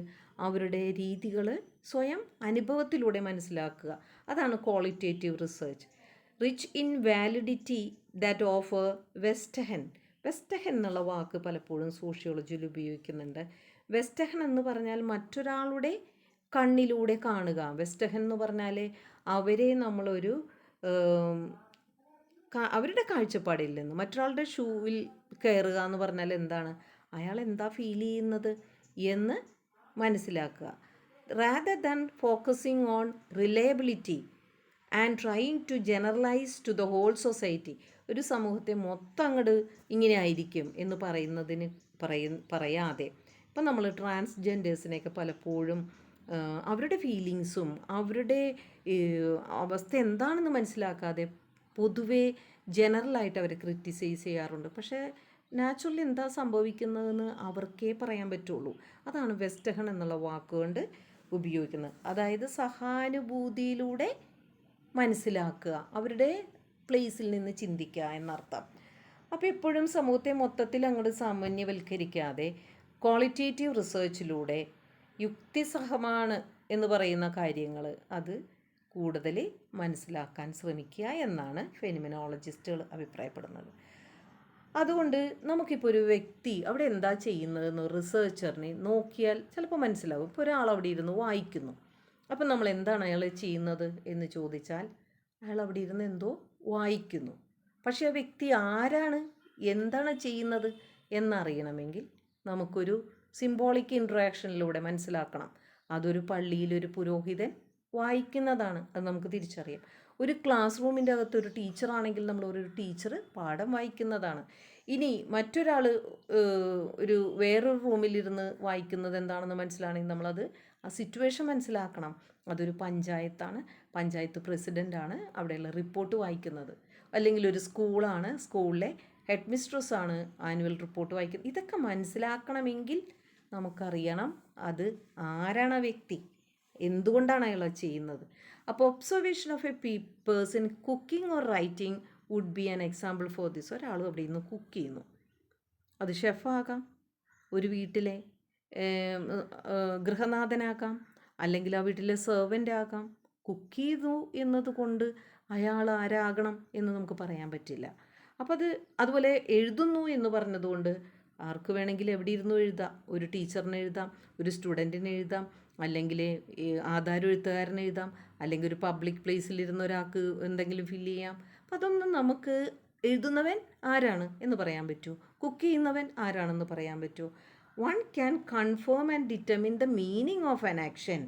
അവരുടെ രീതികൾ സ്വയം അനുഭവത്തിലൂടെ മനസ്സിലാക്കുക. അതാണ് qualitative research. Rich in validity that offer verstehen എന്നുള്ള വാക്ക് പലപ്പോഴും സോഷ്യോളജിയിൽ ഉപയോഗിക്കുന്നുണ്ട്. വെസ്റ്റഹൻ എന്ന് പറഞ്ഞാൽ മറ്റൊരാളുടെ കണ്ണിലൂടെ കാണുക. വെസ്റ്റഹൻ എന്ന് പറഞ്ഞാൽ അവരെ നമ്മളൊരു അവരുടെ കാഴ്ചപ്പാടിൽ നിന്ന് മറ്റൊരാളുടെ ഷൂവിൽ കയറുക എന്ന് പറഞ്ഞാൽ എന്താണ്, അയാൾ എന്താ ഫീൽ ചെയ്യുന്നത് എന്ന് മനസ്സിലാക്കുക. Rather than focusing on reliability and trying to generalise to the whole society. ഒരു സമൂഹത്തെ മൊത്തം അങ്ങോട്ട് ഇങ്ങനെ ആയിരിക്കും എന്ന് പറയാതെ ഇപ്പം നമ്മൾ ട്രാൻസ്ജെൻഡേഴ്സിനെയൊക്കെ പലപ്പോഴും അവരുടെ ഫീലിങ്സും അവരുടെ അവസ്ഥ എന്താണെന്ന് മനസ്സിലാക്കാതെ പൊതുവേ ജനറലായിട്ട് അവർ ക്രിറ്റിസൈസ് ചെയ്യാറുണ്ട്. പക്ഷേ നാച്ചുറലി എന്താ സംഭവിക്കുന്നതെന്ന് അവർക്കേ പറയാൻ പറ്റുള്ളൂ. അതാണ് വെസ്റ്റഹൺ എന്നുള്ള വാക്കുകൊണ്ട് ഉപയോഗിക്കുന്നത്. അതായത് സഹാനുഭൂതിയിലൂടെ മനസ്സിലാക്കുക, അവരുടെ പ്ലേസിൽ നിന്ന് ചിന്തിക്കുക എന്നർത്ഥം. അപ്പോൾ എപ്പോഴും സമൂഹത്തെ മൊത്തത്തിൽ അങ്ങോട്ട് സാമാന്യവൽക്കരിക്കാതെ ക്വാളിറ്റേറ്റീവ് റിസർച്ചിലൂടെ യുക്തിസഹമാണ് എന്ന് പറയുന്ന കാര്യങ്ങൾ അത് കൂടുതൽ മനസ്സിലാക്കാൻ ശ്രമിക്കുക എന്നാണ് ഫെനോമിനോളജിസ്റ്റുകൾ അഭിപ്രായപ്പെടുന്നത്. അതുകൊണ്ട് നമുക്കിപ്പോൾ ഒരു വ്യക്തി അവിടെ എന്താ ചെയ്യുന്നതെന്ന് റിസർച്ചറിനെ നോക്കിയാൽ ചിലപ്പോൾ മനസ്സിലാവും. ഇപ്പോൾ ഒരാൾ അവിടെ ഇരുന്ന് വായിക്കുന്നു, അപ്പം നമ്മൾ എന്താണ് അയാൾ ചെയ്യുന്നത് എന്ന് ചോദിച്ചാൽ അയാൾ അവിടെ ഇരുന്ന് എന്തോ വായിക്കുന്നു. പക്ഷേ ആ വ്യക്തി ആരാണ്, എന്താണ് ചെയ്യുന്നത് എന്നറിയണമെങ്കിൽ നമുക്കൊരു സിംബോളിക് ഇൻട്രാക്ഷനിലൂടെ മനസ്സിലാക്കണം. അതൊരു പള്ളിയിലൊരു പുരോഹിതൻ വായിക്കുന്നതാണ്, അത് നമുക്ക് തിരിച്ചറിയാം. ഒരു ക്ലാസ് റൂമിൻ്റെ അകത്ത് ഒരു ടീച്ചറാണെങ്കിൽ നമ്മൾ ഒരു ടീച്ചർ പാഠം വായിക്കുന്നതാണ്. ഇനി മറ്റൊരാൾ വേറൊരു റൂമിലിരുന്ന് വായിക്കുന്നത് എന്താണെന്ന് മനസ്സിലാണെങ്കിൽ നമ്മളത് ആ സിറ്റുവേഷൻ മനസ്സിലാക്കണം. അതൊരു പഞ്ചായത്താണ്, പഞ്ചായത്ത് പ്രസിഡൻ്റാണ് അവിടെയുള്ള റിപ്പോർട്ട് വായിക്കുന്നത്. അല്ലെങ്കിൽ ഒരു സ്കൂളാണ്, സ്കൂളിലെ ഹെഡ് മിസ്ട്രസ്സാണ് ആനുവൽ റിപ്പോർട്ട് വായിക്കുന്നത്. ഇതൊക്കെ മനസ്സിലാക്കണമെങ്കിൽ നമുക്കറിയണം അത് ആരാണ് ആ വ്യക്തി, എന്തുകൊണ്ടാണ് അയാൾ ചെയ്യുന്നത്. അപ്പോൾ observation of a person cooking or writing would be an example for this. ഒരാൾ അവിടെ ഇരുന്ന് കുക്ക് ചെയ്യുന്നു, അത് ഷെഫാകാം, ഒരു വീട്ടിലെ ഗൃഹനാഥനാകാം, അല്ലെങ്കിൽ ആ വീട്ടിലെ സെർവൻ്റ് ആകാം. കുക്ക് ചെയ്തു എന്നതുകൊണ്ട് അയാൾ ആരാകണം എന്ന് നമുക്ക് പറയാൻ പറ്റില്ല. അപ്പോൾ അതുപോലെ എഴുതുന്നു എന്ന് പറഞ്ഞതുകൊണ്ട് ആർക്ക് വേണമെങ്കിലും എവിടെ ഇരുന്നു എഴുതാം. ഒരു ടീച്ചറിന് എഴുതാം, ഒരു സ്റ്റുഡൻറ്റിന് എഴുതാം, അല്ലെങ്കിൽ ആധാരം എഴുത്തുകാരന് എഴുതാം, അല്ലെങ്കിൽ ഒരു പബ്ലിക് പ്ലേസിലിരുന്ന ഒരാൾക്ക് എന്തെങ്കിലും ഫില്ല് ചെയ്യാം. അപ്പം അതൊന്നും നമുക്ക് എഴുതുന്നവൻ ആരാണ് എന്ന് പറയാൻ പറ്റൂ, കുക്ക് ചെയ്യുന്നവൻ ആരാണെന്ന് പറയാൻ പറ്റൂ. One can confirm and determine the meaning of an action.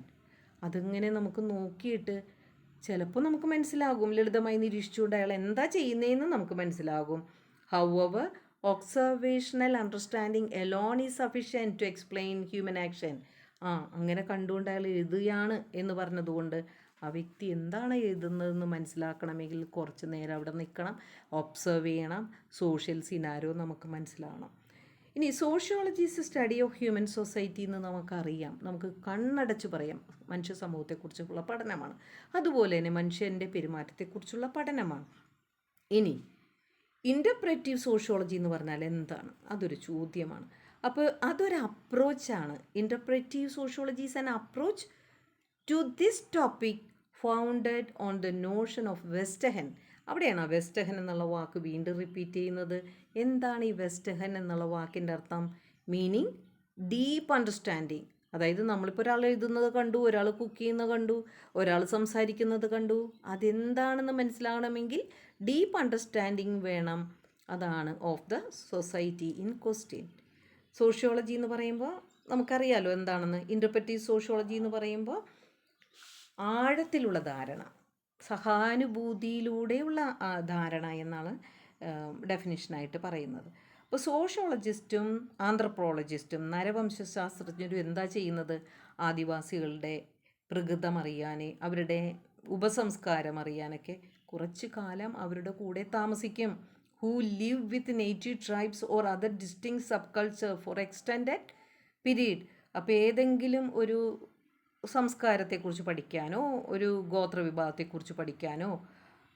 അതിങ്ങനെ നമുക്ക് നോക്കിയിട്ട് ചിലപ്പോൾ നമുക്ക് മനസ്സിലാകും, ലളിതമായി നിരീക്ഷിച്ചുകൊണ്ട് അയാൾ എന്താ ചെയ്യുന്നതെന്ന് നമുക്ക് മനസ്സിലാകും. However observational understanding alone is sufficient to explain human action. അങ്ങനെ കണ്ടുകൊണ്ട് അയാൾ എഴുതുകയാണ് എന്ന് പറഞ്ഞതുകൊണ്ട് ആ വ്യക്തി എന്താണ് എഴുതുന്നതെന്ന് മനസ്സിലാക്കണമെങ്കിൽ കുറച്ച് നേരം അവിടെ നിൽക്കണം, ഒബ്സർവ് ചെയ്യണം, സോഷ്യൽ സിനാരോ നമുക്ക് മനസ്സിലാവണം. ഇനി sociology is study of human society എന്ന് നമുക്കറിയാം, നമുക്ക് കണ്ണടച്ച് പറയാം, മനുഷ്യ സമൂഹത്തെക്കുറിച്ചുള്ള പഠനമാണ്. അതുപോലെ തന്നെ മനുഷ്യൻ്റെ പെരുമാറ്റത്തെക്കുറിച്ചുള്ള പഠനമാണ്. ഇനി ഇൻ്റർപ്രറ്റീവ് സോഷ്യോളജി എന്ന് പറഞ്ഞാൽ എന്താണ്, അതൊരു ചോദ്യമാണ്. അപ്പോൾ അതൊരു അപ്രോച്ചാണ്. Interpretive sociology is an approach to this topic founded on the notion of verstehen. അവിടെയാണ് ആ വെസ്റ്റഹൻ എന്നുള്ള വാക്ക് വീണ്ടും റിപ്പീറ്റ് ചെയ്യുന്നത്. എന്താണ് ഈ വെസ്റ്റഹൻ എന്നുള്ള വാക്കിൻ്റെ അർത്ഥം? Meaning deep understanding. അതായത് നമ്മളിപ്പോൾ ഒരാൾ എഴുതുന്നത് കണ്ടു, ഒരാൾ കുക്ക് ചെയ്യുന്നത് കണ്ടു, ഒരാൾ സംസാരിക്കുന്നത് കണ്ടു, അതെന്താണെന്ന് മനസ്സിലാകണമെങ്കിൽ ഡീപ്പ് അണ്ടർസ്റ്റാൻഡിങ് വേണം. അതാണ് of the society in question. Sociology എന്ന് പറയുമ്പോൾ നമുക്കറിയാലോ എന്താണെന്ന്. ഇൻ്റർപ്രറ്റീവ് സോഷ്യോളജി എന്ന് പറയുമ്പോൾ ആഴത്തിലുള്ള ധാരണ, സഹാനുഭൂതിയിലൂടെയുള്ള ധാരണ എന്നാണ് ഡെഫിനിഷനായിട്ട് പറയുന്നത്. അപ്പോൾ സോഷ്യോളജിസ്റ്റും ആന്ത്രപ്പോളജിസ്റ്റും നരവംശാസ്ത്രജ്ഞരും എന്താ ചെയ്യുന്നത്? ആദിവാസികളുടെ പ്രകൃതം അറിയാൻ, അവരുടെ ഉപസംസ്കാരം അറിയാനൊക്കെ കുറച്ച് കാലം അവരുടെ കൂടെ താമസിക്കും. Who live with native tribes or other distinct subculture for extended period. അപ്പോൾ ഏതെങ്കിലും ഒരു സംസ്കാരത്തെക്കുറിച്ച് പഠിക്കാനോ ഒരു ഗോത്രവിഭാഗത്തെക്കുറിച്ച് പഠിക്കാനോ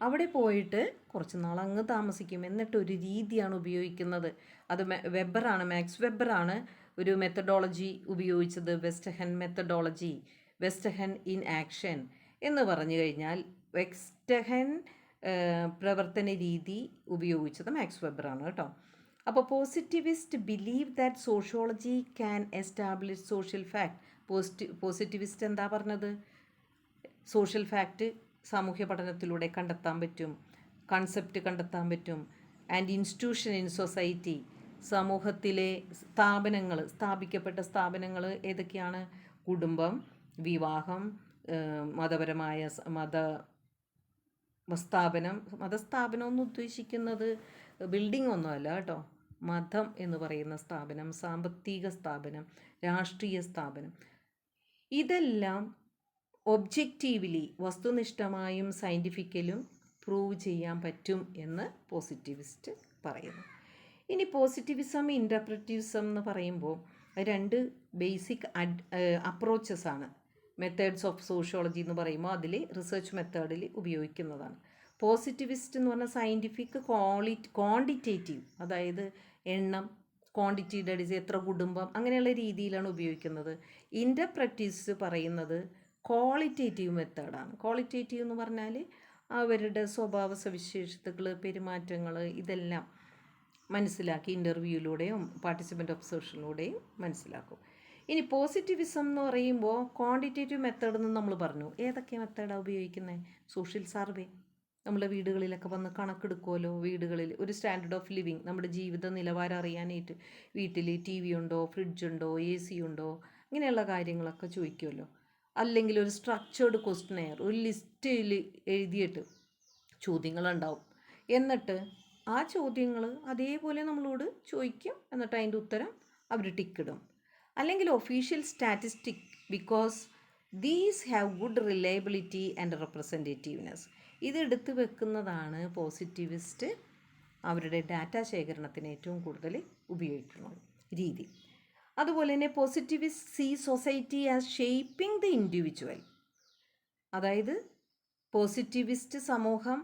അവിടെ പോയിട്ട് കുറച്ച് നാൾ അങ്ങ് താമസിക്കും. എന്നിട്ടൊരു രീതിയാണ് ഉപയോഗിക്കുന്നത്. അത് വെബറാണ്, മാക്സ് വെബറാണ് ഒരു മെത്തഡോളജി ഉപയോഗിച്ചത്, വെസ്റ്റഹൻ മെത്തഡോളജി, വെസ്റ്റഹൻ ഇൻ ആക്ഷൻ എന്ന് പറഞ്ഞു കഴിഞ്ഞാൽ വെസ്റ്റഹൻ പ്രവർത്തന രീതി ഉപയോഗിച്ചത് മാക്സ് വെബറാണ് കേട്ടോ. അപ്പോൾ positivist believe that sociology can establish social fact. Positivist എന്താ പറഞ്ഞത്? സോഷ്യൽ ഫാക്റ്റ് സാമൂഹ്യ പഠനത്തിലൂടെ കണ്ടെത്താൻ പറ്റും, കൺസെപ്റ്റ് കണ്ടെത്താൻ പറ്റും. ആൻഡ് ഇൻസ്റ്റിറ്റ്യൂഷൻ ഇൻ സൊസൈറ്റി, സമൂഹത്തിലെ സ്ഥാപനങ്ങൾ, സ്ഥാപിക്കപ്പെട്ട സ്ഥാപനങ്ങൾ ഏതൊക്കെയാണ്? കുടുംബം, വിവാഹം, മതപരമായ മതസ്ഥാപനം എന്ന് ഉദ്ദേശിക്കുന്നത് ബിൽഡിംഗ് ഒന്നുമല്ല കേട്ടോ. മതം എന്ന് പറയുന്ന സ്ഥാപനം, സാമ്പത്തിക സ്ഥാപനം, രാഷ്ട്രീയ സ്ഥാപനം, ഇതെല്ലാം ഒബ്ജക്റ്റീവ്ലി വസ്തുനിഷ്ഠമായും സയൻറ്റിഫിക്കലും പ്രൂവ് ചെയ്യാൻ പറ്റും എന്ന് പോസിറ്റിവിസ്റ്റ് പറയുന്നു. ഇനി പോസിറ്റിവിസം ഇൻ്റർപ്രറ്റീവിസം എന്ന് പറയുമ്പോൾ രണ്ട് ബേസിക് അപ്രോച്ചസ് ആണ്. മെത്തേഡ്സ് ഓഫ് സോഷ്യോളജി എന്ന് പറയുമ്പോൾ അതിൽ റിസർച്ച് മെത്തേഡിൽ ഉപയോഗിക്കുന്നതാണ്. പോസിറ്റിവിസ്റ്റ് എന്ന് പറഞ്ഞാൽ സയൻറ്റിഫിക് ക്വാണ്ടിറ്റേറ്റീവ്, അതായത് എണ്ണം, ക്വാണ്ടിറ്റിയുടെ അടിച്ച് എത്ര കുടുംബം, അങ്ങനെയുള്ള രീതിയിലാണ് ഉപയോഗിക്കുന്നത്. ഇൻ്റർപ്രറ്റീവ്സ് പറയുന്നത് ക്വാളിറ്റേറ്റീവ് മെത്തേഡാണ്. ക്വാളിറ്റേറ്റീവ് എന്ന് പറഞ്ഞാൽ അവരുടെ സ്വഭാവ സവിശേഷതകൾ, പെരുമാറ്റങ്ങൾ, ഇതെല്ലാം മനസ്സിലാക്കി ഇൻ്റർവ്യൂയിലൂടെയും പാർട്ടിസിപ്പൻ്റ് ഒബ്സർവേഷനിലൂടെയും മനസ്സിലാക്കും. ഇനി പോസിറ്റിവിസം എന്ന് പറയുമ്പോൾ ക്വാണ്ടിറ്റേറ്റീവ് മെത്തേഡ് എന്ന് നമ്മൾ പറഞ്ഞു. ഏതൊക്കെ മെത്തേഡാണ് ഉപയോഗിക്കുന്നത്? സോഷ്യൽ സർവേ, നമ്മുടെ വീടുകളിലൊക്കെ വന്ന് കണക്കെടുക്കുമല്ലോ. വീടുകളിൽ ഒരു സ്റ്റാൻഡേർഡ് ഓഫ് ലിവിങ്, നമ്മുടെ ജീവിത നിലവാരം അറിയാനായിട്ട് വീട്ടിൽ ടി വി ഉണ്ടോ, ഫ്രിഡ്ജുണ്ടോ, എ സി ഉണ്ടോ, ഇങ്ങനെയുള്ള കാര്യങ്ങളൊക്കെ ചോദിക്കുമല്ലോ. അല്ലെങ്കിൽ ഒരു സ്ട്രക്ചേർഡ് ക്വസ്റ്റ്യനെയർ, ഒരു ലിസ്റ്റിൽ എഴുതിയിട്ട് ചോദ്യങ്ങളുണ്ടാവും. എന്നിട്ട് ആ ചോദ്യങ്ങൾ അതേപോലെ നമ്മളോട് ചോദിക്കും, എന്നിട്ട് അതിൻ്റെ ഉത്തരം അവർ ടിക്കിടും. അല്ലെങ്കിൽ official statistic, because these have good reliability and representativeness. ഇത് എടുത്തു വെക്കുന്നതാണ് പോസിറ്റിവിസ്റ്റ് അവരുടെ ഡാറ്റ ശേഖരണത്തിന് ഏറ്റവും കൂടുതൽ ഉപയോഗിക്കുന്ന രീതി. അതുപോലെ തന്നെ positivist see society as shaping the individual. അതായത് പോസിറ്റിവിസ്റ്റ് സമൂഹം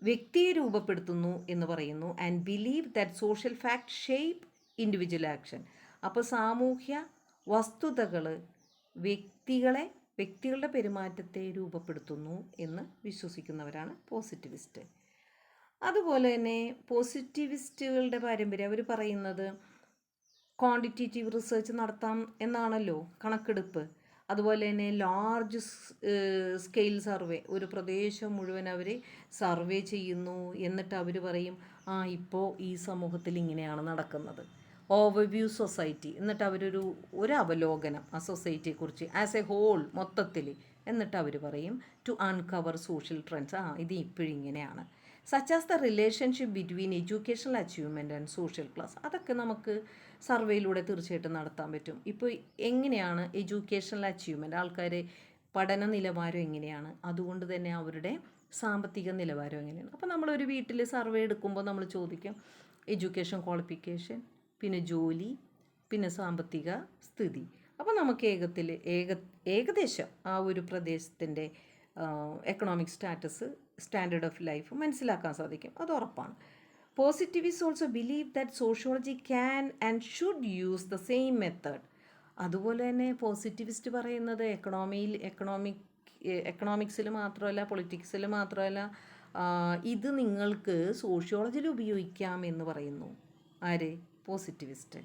വ്യക്തിയെ രൂപപ്പെടുത്തുന്നു എന്ന് പറയുന്നു. And believe that social fact shape individual action. അപ്പോൾ സാമൂഹ്യ വസ്തുതകൾ വ്യക്തികളുടെ പെരുമാറ്റത്തെ രൂപപ്പെടുത്തുന്നു എന്ന് വിശ്വസിക്കുന്നവരാണ് പോസിറ്റിവിസ്റ്റ്. അതുപോലെ തന്നെ പോസിറ്റിവിസ്റ്റുകളുടെ പാരമ്പര്യം, അവർ പറയുന്നത് ക്വാണ്ടിറ്റേറ്റീവ് റിസർച്ച് നടത്താം എന്നാണല്ലോ, കണക്കെടുപ്പ്. അതുപോലെ തന്നെ ലാർജ് സ്കെയിൽ സർവേ, ഒരു പ്രദേശം മുഴുവൻ അവർ സർവേ ചെയ്യുന്നു. എന്നിട്ട് അവർ പറയും ഇപ്പോൾ ഈ സമൂഹത്തിൽ ഇങ്ങനെയാണ് നടക്കുന്നത്, ഓവർവ്യൂ സൊസൈറ്റി. എന്നിട്ട് അവരൊരു അവലോകനം ആ സൊസൈറ്റിയെക്കുറിച്ച് ആസ് എ ഹോൾ മൊത്തത്തിൽ. എന്നിട്ട് അവർ പറയും ടു അൺകവർ സോഷ്യൽ ട്രെൻഡ്സ്, ഇത് ഇപ്പോഴും ഇങ്ങനെയാണ്. Such as the relationship between educational achievement and social class. അതൊക്കെ നമുക്ക് സർവേയിലൂടെ തീർച്ചയായിട്ടും നടത്താൻ പറ്റും. ഇപ്പോൾ എങ്ങനെയാണ് എഡ്യൂക്കേഷണൽ അച്ചീവ്മെൻറ്റ്, ആൾക്കാർ പഠന നിലവാരം എങ്ങനെയാണ്, അതുകൊണ്ട് തന്നെ അവരുടെ സാമ്പത്തിക നിലവാരം എങ്ങനെയാണ്. അപ്പോൾ നമ്മളൊരു വീട്ടിൽ സർവേ എടുക്കുമ്പോൾ നമ്മൾ ചോദിക്കും എഡ്യൂക്കേഷൻ ക്വാളിഫിക്കേഷൻ, പിന്നെ ജോലി, പിന്നെ സാമ്പത്തിക സ്ഥിതി. അപ്പോൾ നമുക്ക് ഏകദേശം ആ ഒരു പ്രദേശത്തിൻ്റെ economic status, standard of life മനസ്സിലാക്കാൻ സാധിക്കും. അത് ഉറപ്പാണ്. Positivist also believe that sociology can and should use the same method. അതുപോലെ തന്നെ പോസിറ്റിവിസ്റ്റ് പറയുന്നത് എക്കണോമിക്സിൽ മാത്രമല്ല, പൊളിറ്റിക്സിൽ മാത്രമല്ല, ഇത് നിങ്ങൾക്ക് സോഷ്യോളജിയിൽ ഉപയോഗിക്കാം എന്ന് പറയുന്നു. ആര്? പോസിറ്റിവിസ്റ്റ്.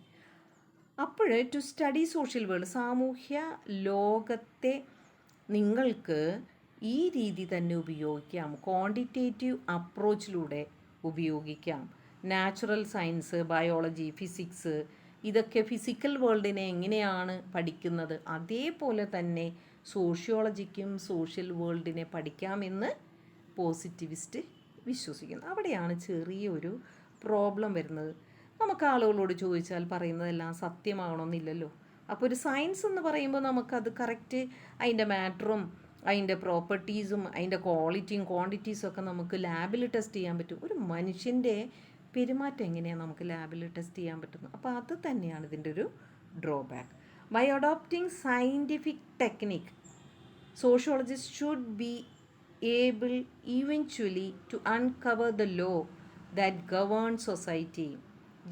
അപ്പോൾ ടു സ്റ്റഡി സോഷ്യൽ വേൾഡ്, സാമൂഹ്യ ലോകത്തെ നിങ്ങൾക്ക് ഈ രീതി തന്നെ ഉപയോഗിക്കാം. ക്വാണ്ടിറ്റേറ്റീവ് അപ്രോച്ചിലൂടെ ഉപയോഗിക്കാം. നാച്ചുറൽ സയൻസ്, ബയോളജി, ഫിസിക്സ്, ഇതൊക്കെ ഫിസിക്കൽ വേൾഡിനെ എങ്ങനെയാണ് പഠിക്കുന്നത്, അതേപോലെ തന്നെ സോഷ്യോളജിക്കും സോഷ്യൽ വേൾഡിനെ പഠിക്കാമെന്ന് പോസിറ്റിവിസ്റ്റ് വിശ്വസിക്കുന്നു. അവിടെയാണ് ചെറിയൊരു പ്രോബ്ലം വരുന്നത്. നമുക്ക് ആളുകളോട് ചോദിച്ചാൽ പറയുന്നതെല്ലാം സത്യമാകണമെന്നില്ലല്ലോ. അപ്പോൾ ഒരു സയൻസ് എന്ന് പറയുമ്പോൾ നമുക്കത് കറക്റ്റ് അതിൻ്റെ മാറ്ററും അതിൻ്റെ പ്രോപ്പർട്ടീസും അതിൻ്റെ ക്വാളിറ്റിയും ക്വാണ്ടിറ്റീസും ഒക്കെ നമുക്ക് ലാബിൽ ടെസ്റ്റ് ചെയ്യാൻ പറ്റും. ഒരു മനുഷ്യൻ്റെ പെരുമാറ്റം എങ്ങനെയാണ് നമുക്ക് ലാബിൽ ടെസ്റ്റ് ചെയ്യാൻ പറ്റുന്നത്. അപ്പോൾ അത് തന്നെയാണ് ഇതിൻ്റെ ഒരു drawback. By adopting scientific technique, sociologists should be able eventually to uncover the law that governs society,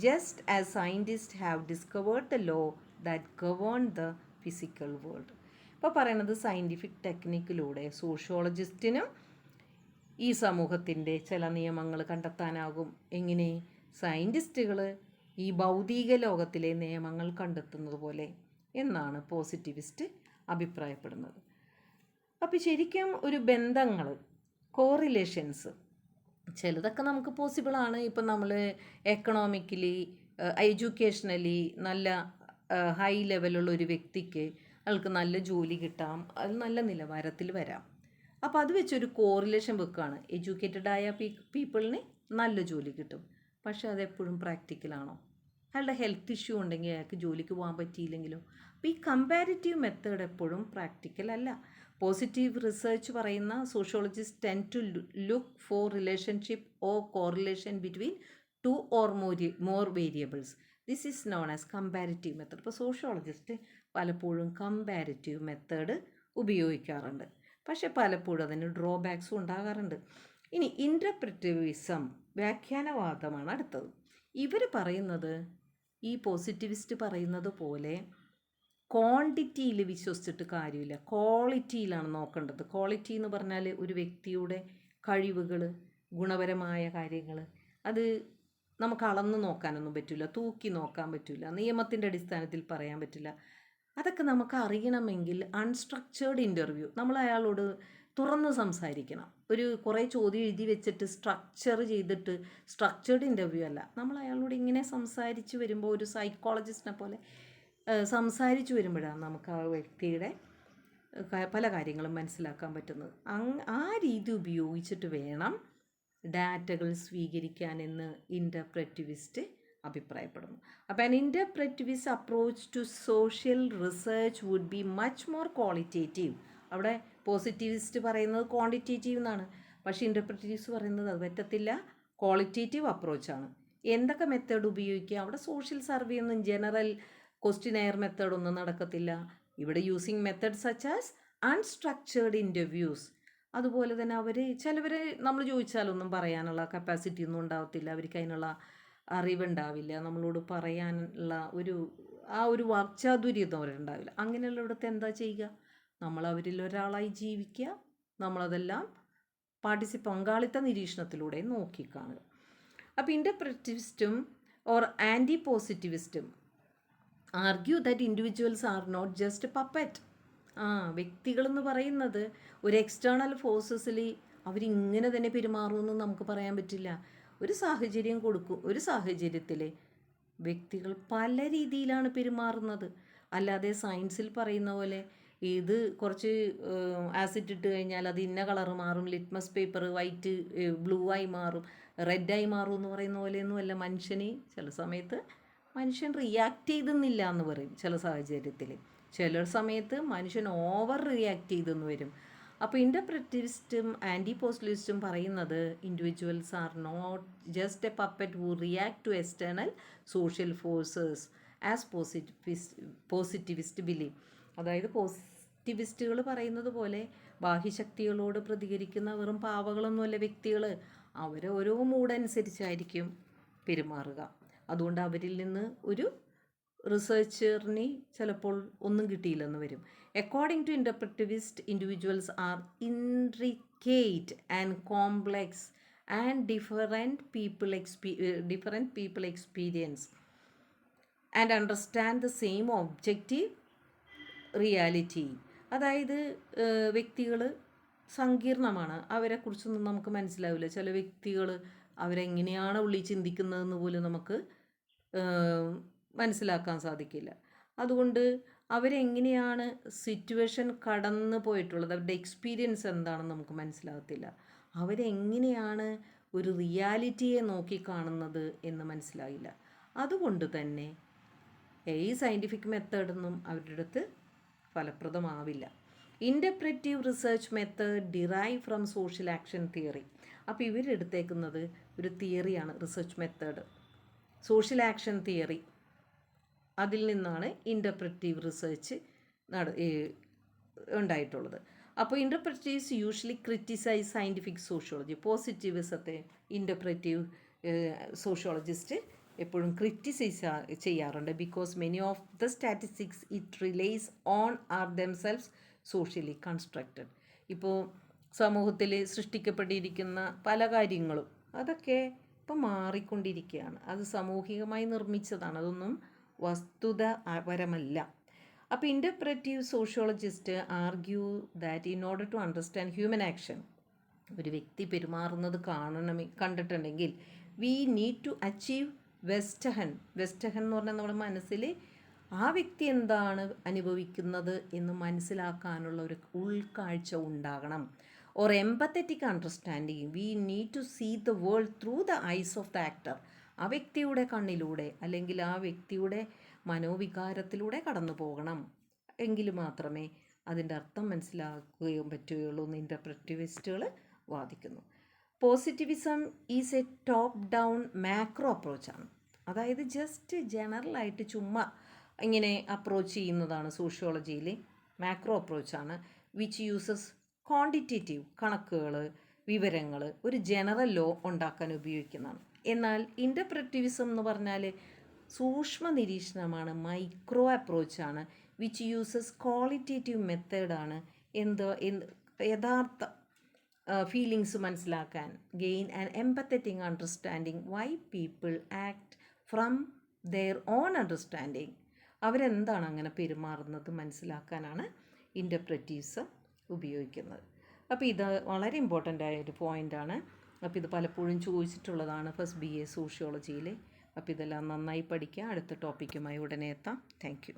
just as scientists have discovered the law that govern the physical world. ഇപ്പോൾ പറയുന്നത് സയൻറ്റിഫിക് ടെക്നിക്കിലൂടെ സോഷ്യോളജിസ്റ്റിനും ഈ സമൂഹത്തിൻ്റെ ചില നിയമങ്ങൾ കണ്ടെത്താനാകും. എങ്ങനെ? സയൻറ്റിസ്റ്റുകൾ ഈ ഭൗതിക ലോകത്തിലെ നിയമങ്ങൾ കണ്ടെത്തുന്നത് പോലെ എന്നാണ് പോസിറ്റിവിസ്റ്റ് അഭിപ്രായപ്പെടുന്നത്. അപ്പോൾ ശരിക്കും ഒരു ബന്ധങ്ങൾ, കോറിലേഷൻസ് ചിലതൊക്കെ നമുക്ക് പോസിബിളാണ്. ഇപ്പം നമ്മൾ എക്കണോമിക്കലി, എഡ്യൂക്കേഷണലി നല്ല ഹൈ ലെവലുള്ള ഒരു വ്യക്തിക്ക് അയാൾക്ക് നല്ല ജോലി കിട്ടാം, അത് നല്ല നിലവാരത്തിൽ വരാം. അപ്പോൾ അത് വെച്ചൊരു കോറിലേഷൻ വെക്കുകയാണ്. എഡ്യൂക്കേറ്റഡായ പീപ്പിളിന് നല്ല ജോലി കിട്ടും. പക്ഷേ അതെപ്പോഴും പ്രാക്ടിക്കലാണോ? അയാളുടെ ഹെൽത്ത് ഇഷ്യൂ ഉണ്ടെങ്കിൽ അയാൾക്ക് ജോലിക്ക് പോകാൻ പറ്റിയില്ലെങ്കിലോ? അപ്പോൾ ഈ കമ്പാരിറ്റീവ് മെത്തേഡ് എപ്പോഴും പ്രാക്ടിക്കൽ അല്ല. പോസിറ്റീവ് റിസർച്ച് പറയുന്ന sociologist tend to look for relationship or correlation between 2 or more variables. This is known as comparative method. ഇപ്പോൾ സോഷ്യോളജിസ്റ്റ് പലപ്പോഴും കമ്പാരിറ്റീവ് മെത്തേഡ് ഉപയോഗിക്കാറുണ്ട്. പക്ഷെ പലപ്പോഴും അതിന് ഡ്രോബാക്സും ഉണ്ടാകാറുണ്ട്. ഇനി ഇൻ്റർപ്രിറ്റീവിസം, വ്യാഖ്യാനവാദമാണ് അടുത്തത്. ഇവർ പറയുന്നത് ഈ പോസിറ്റിവിസ്റ്റ് പറയുന്നത് പോലെ ക്വാണ്ടിറ്റിയിൽ വിശ്വസിച്ചിട്ട് കാര്യമില്ല, ക്വാളിറ്റിയിലാണ് നോക്കേണ്ടത്. ക്വാളിറ്റി എന്ന് പറഞ്ഞാൽ ഒരു വ്യക്തിയുടെ കഴിവുകൾ, ഗുണപരമായ കാര്യങ്ങൾ, അത് നമുക്ക് അളന്ന് നോക്കാനൊന്നും പറ്റില്ല, തൂക്കി നോക്കാൻ പറ്റില്ല, നിയമത്തിൻ്റെ അടിസ്ഥാനത്തിൽ പറയാൻ പറ്റില്ല. അതൊക്കെ നമുക്ക് അറിയണമെങ്കിൽ അൺസ്ട്രക്ചേർഡ് ഇൻ്റർവ്യൂ, നമ്മൾ അയാളോട് തുറന്ന് സംസാരിക്കണം. ഒരു കുറേ ചോദ്യം എഴുതി വെച്ചിട്ട് സ്ട്രക്ചർ ചെയ്തിട്ട് സ്ട്രക്ചേർഡ് ഇൻ്റർവ്യൂ അല്ല, നമ്മൾ അയാളോട് ഇങ്ങനെ സംസാരിച്ച് വരുമ്പോൾ ഒരു സൈക്കോളജിസ്റ്റിനെ പോലെ സംസാരിച്ച് വരുമ്പോഴാണ് നമുക്ക് ആ വ്യക്തിയുടെ പല കാര്യങ്ങളും മനസ്സിലാക്കാൻ പറ്റുന്നത്. ആ രീതി ഉപയോഗിച്ചിട്ട് വേണം ഡാറ്റകൾ സ്വീകരിക്കാനെന്ന് ഇൻ്റർപ്രെറ്റിവിസ്റ്റ് അഭിപ്രായപ്പെടുന്നു. അപ്പോൾ an interpretivist approach to social research would be much more qualitative. അവിടെ പോസിറ്റിവിസ്റ്റ് പറയുന്നത് ക്വാണ്ടിറ്റേറ്റീവ് എന്നാണ്, പക്ഷേ ഇൻ്റർപ്രെറ്റിവിസ്റ്റ് പറയുന്നത് അത് പറ്റത്തില്ല, ക്വാളിറ്റേറ്റീവ് അപ്രോച്ചാണ്. എന്തൊക്കെ മെത്തേഡ് ഉപയോഗിക്കുക? അവിടെ സോഷ്യൽ സർവേ ഒന്നും ജനറൽ ക്വസ്റ്റിനെയർ മെത്തേഡൊന്നും നടക്കത്തില്ല. ഇവിടെ using method such as unstructured interviews. അതുപോലെ തന്നെ ചിലവർ നമ്മൾ ചോദിച്ചാലൊന്നും പറയാനുള്ള കപ്പാസിറ്റി ഒന്നും ഉണ്ടാവത്തില്ല, അവർക്ക് അതിനുള്ള അറിവുണ്ടാവില്ല, നമ്മളോട് പറയാനുള്ള ഒരു വാക്ചാതുര്യം അവരുണ്ടാവില്ല. അങ്ങനെയുള്ളിടത്ത് എന്താ ചെയ്യുക? നമ്മൾ അവരിൽ ഒരാളായി ജീവിക്കുക, നമ്മളതെല്ലാം പങ്കാളിത്ത നിരീക്ഷണത്തിലൂടെ നോക്കിക്കാണുക. അപ്പോൾ ഇൻ്റർപ്രെറ്റിവിസ്റ്റും ഓർ ആൻറ്റി പോസിറ്റിവിസ്റ്റും argue that individuals are not just puppet. വ്യക്തികളെന്ന് പറയുന്നത് ഒരു എക്സ്റ്റേണൽ ഫോഴ്സസിൽ അവരിങ്ങനെ തന്നെ പെരുമാറുമെന്ന് നമുക്ക് പറയാൻ പറ്റില്ല. ഒരു സാഹചര്യം കൊടുക്കും, ഒരു സാഹചര്യത്തിൽ വ്യക്തികൾ പല രീതിയിലാണ് പെരുമാറുന്നത്. അല്ലാതെ സയൻസിൽ പറയുന്ന പോലെ ഇത് കുറച്ച് ആസിഡ് ഇട്ട് കഴിഞ്ഞാൽ അത് ഇന്ന കളറ് മാറും, ലിറ്റ്മസ് പേപ്പർ വൈറ്റ് ബ്ലൂ ആയി മാറും, റെഡായി മാറും എന്ന് പറയുന്ന പോലെയൊന്നുമല്ല. ചില സമയത്ത് മനുഷ്യൻ റിയാക്ട് ചെയ്തെന്നില്ല എന്ന് പറയും ചില സാഹചര്യത്തിൽ, ചില സമയത്ത് മനുഷ്യൻ ഓവർ റിയാക്ട് ചെയ്തെന്ന് വരും. അപ്പോൾ ഇൻ്റർപ്രെറ്റിവിസ്റ്റും ആൻറ്റി പോസിറ്റിവിസ്റ്റും പറയുന്നത് individuals are not just a puppet who react to external social forces as positivist believe. അതായത് പോസിറ്റിവിസ്റ്റുകൾ പറയുന്നത് പോലെ ബാഹ്യശക്തികളോട് പ്രതികരിക്കുന്ന വെറും പാവകളൊന്നുമല്ല വ്യക്തികൾ, ഓരോ മൂഡനുസരിച്ചായിരിക്കും പെരുമാറുക. അതുകൊണ്ട് അവരിൽ നിന്ന് ഒരു റിസർച്ചറിന് ചിലപ്പോൾ ഒന്നും കിട്ടിയില്ലെന്ന് വരും. According to interpretivist, individuals are intricate and complex and different people experience and understand the same objective reality. അതായത് വ്യക്തികൾ സങ്കീർണമാണ്, അവരെക്കുറിച്ചൊന്നും നമുക്ക് മനസ്സിലാവില്ല. ചില വ്യക്തികൾ അവരെങ്ങനെയാണ് ഉള്ളിൽ ചിന്തിക്കുന്നതെന്ന് പോലും നമുക്ക് മനസ്സിലാക്കാൻ സാധിക്കില്ല. അതുകൊണ്ട് അവരെങ്ങനെയാണ് സിറ്റുവേഷൻ കടന്നു പോയിട്ടുള്ളത്, അവരുടെ എക്സ്പീരിയൻസ് എന്താണെന്ന് നമുക്ക് മനസ്സിലാകത്തില്ല. അവരെങ്ങനെയാണ് ഒരു റിയാലിറ്റിയെ നോക്കിക്കാണുന്നത് എന്ന് മനസ്സിലായില്ല. അതുകൊണ്ട് തന്നെ ഈ സയൻറ്റിഫിക് മെത്തേഡൊന്നും അവരുടെ അടുത്ത് ഫലപ്രദമാവില്ല. Interpretive research method derive from social action theory. അപ്പോൾ ഇവരെടുത്തേക്കുന്നത് ഒരു തിയറിയാണ്, research method, social action theory. അതിൽ നിന്നാണ് ഇൻ്റർപ്രെറ്റീവ് റിസർച്ച് ഉണ്ടായിട്ടുള്ളത്. അപ്പോൾ interpretives usually criticise scientific sociology. പോസിറ്റിവിസത്തെ ഇൻ്റർപ്രെറ്റീവ് സോഷ്യോളജിസ്റ്റ് എപ്പോഴും ക്രിറ്റിസൈസ് ചെയ്യാറുണ്ട്. Because many of the statistics it relies on are themselves socially constructed. ഇപ്പോൾ സമൂഹത്തിൽ സൃഷ്ടിക്കപ്പെട്ടിരിക്കുന്ന പല കാര്യങ്ങളും അതൊക്കെ ഇപ്പോൾ മാറിക്കൊണ്ടിരിക്കുകയാണ്. അത് സാമൂഹികമായി നിർമ്മിച്ചതാണ്, അതൊന്നും വസ്തുതാപരമല്ല. അപ്പോൾ interpretive sociologist argue that in order to understand human action, ഒരു വ്യക്തി പെരുമാറുന്നത് കണ്ടിട്ടുണ്ടെങ്കിൽ we need to achieve verstehen എന്ന് പറഞ്ഞാൽ നമ്മുടെ മനസ്സിൽ ആ വ്യക്തി എന്താണ് അനുഭവിക്കുന്നത് എന്ന് മനസ്സിലാക്കാനുള്ള ഒരു ഉൾക്കാഴ്ച ഉണ്ടാകണം. Or empathetic understanding, we need to see the world through the eyes of the actor. ആ വ്യക്തിയുടെ കണ്ണിലൂടെ അല്ലെങ്കിൽ ആ വ്യക്തിയുടെ മനോവികാരത്തിലൂടെ കടന്നു പോകണം, എങ്കിൽ മാത്രമേ അതിൻ്റെ അർത്ഥം മനസ്സിലാക്കുകയും പറ്റുകയുള്ളൂ എന്ന് ഇൻ്റർപ്രെറ്റിവിസ്റ്റുകൾ വാദിക്കുന്നു. Positivism is a top down macro അപ്രോച്ചാണ്. അതായത് ജസ്റ്റ് ജനറലായിട്ട് ചുമ്മാ ഇങ്ങനെ അപ്രോച്ച് ചെയ്യുന്നതാണ് സോഷ്യോളജിയിൽ, മാക്രോ അപ്രോച്ചാണ്. വിച്ച് യൂസസ് ക്വാണ്ടിറ്റേറ്റീവ് കണക്കുകൾ, വിവരങ്ങൾ, ഒരു ജനറൽ ലോ ഉണ്ടാക്കാൻ ഉപയോഗിക്കുന്നതാണ്. എന്നാൽ ഇൻ്റർപ്രറ്റിവിസം എന്ന് പറഞ്ഞാൽ സൂക്ഷ്മ നിരീക്ഷണമാണ്, മൈക്രോ അപ്രോച്ചാണ്, വിച്ച് യൂസസ് ക്വാളിറ്റേറ്റീവ് മെത്തേഡാണ്. യഥാർത്ഥ ഫീലിങ്സ് മനസ്സിലാക്കാൻ, gain and empathetic understanding why people act from their own understanding. അവരെന്താണ് അങ്ങനെ പെരുമാറുന്നത് മനസ്സിലാക്കാനാണ് ഇൻ്റർപ്രറ്റീവ്സ് ഉപയോഗിക്കുന്നത്. അപ്പോൾ ഇത് വളരെ ഇമ്പോർട്ടൻ്റ് ആയ ഒരു പോയിൻ്റാണ്. അപ്പോൾ ഇത് പലപ്പോഴും ചോദിച്ചിട്ടുള്ളതാണ് ഫസ്റ്റ് BA സോഷ്യോളജിയിൽ. അപ്പോൾ ഇതെല്ലാം നന്നായി പഠിക്കുക. അടുത്ത ടോപ്പിക്കുമായി ഉടനെ എത്താം. Thank you.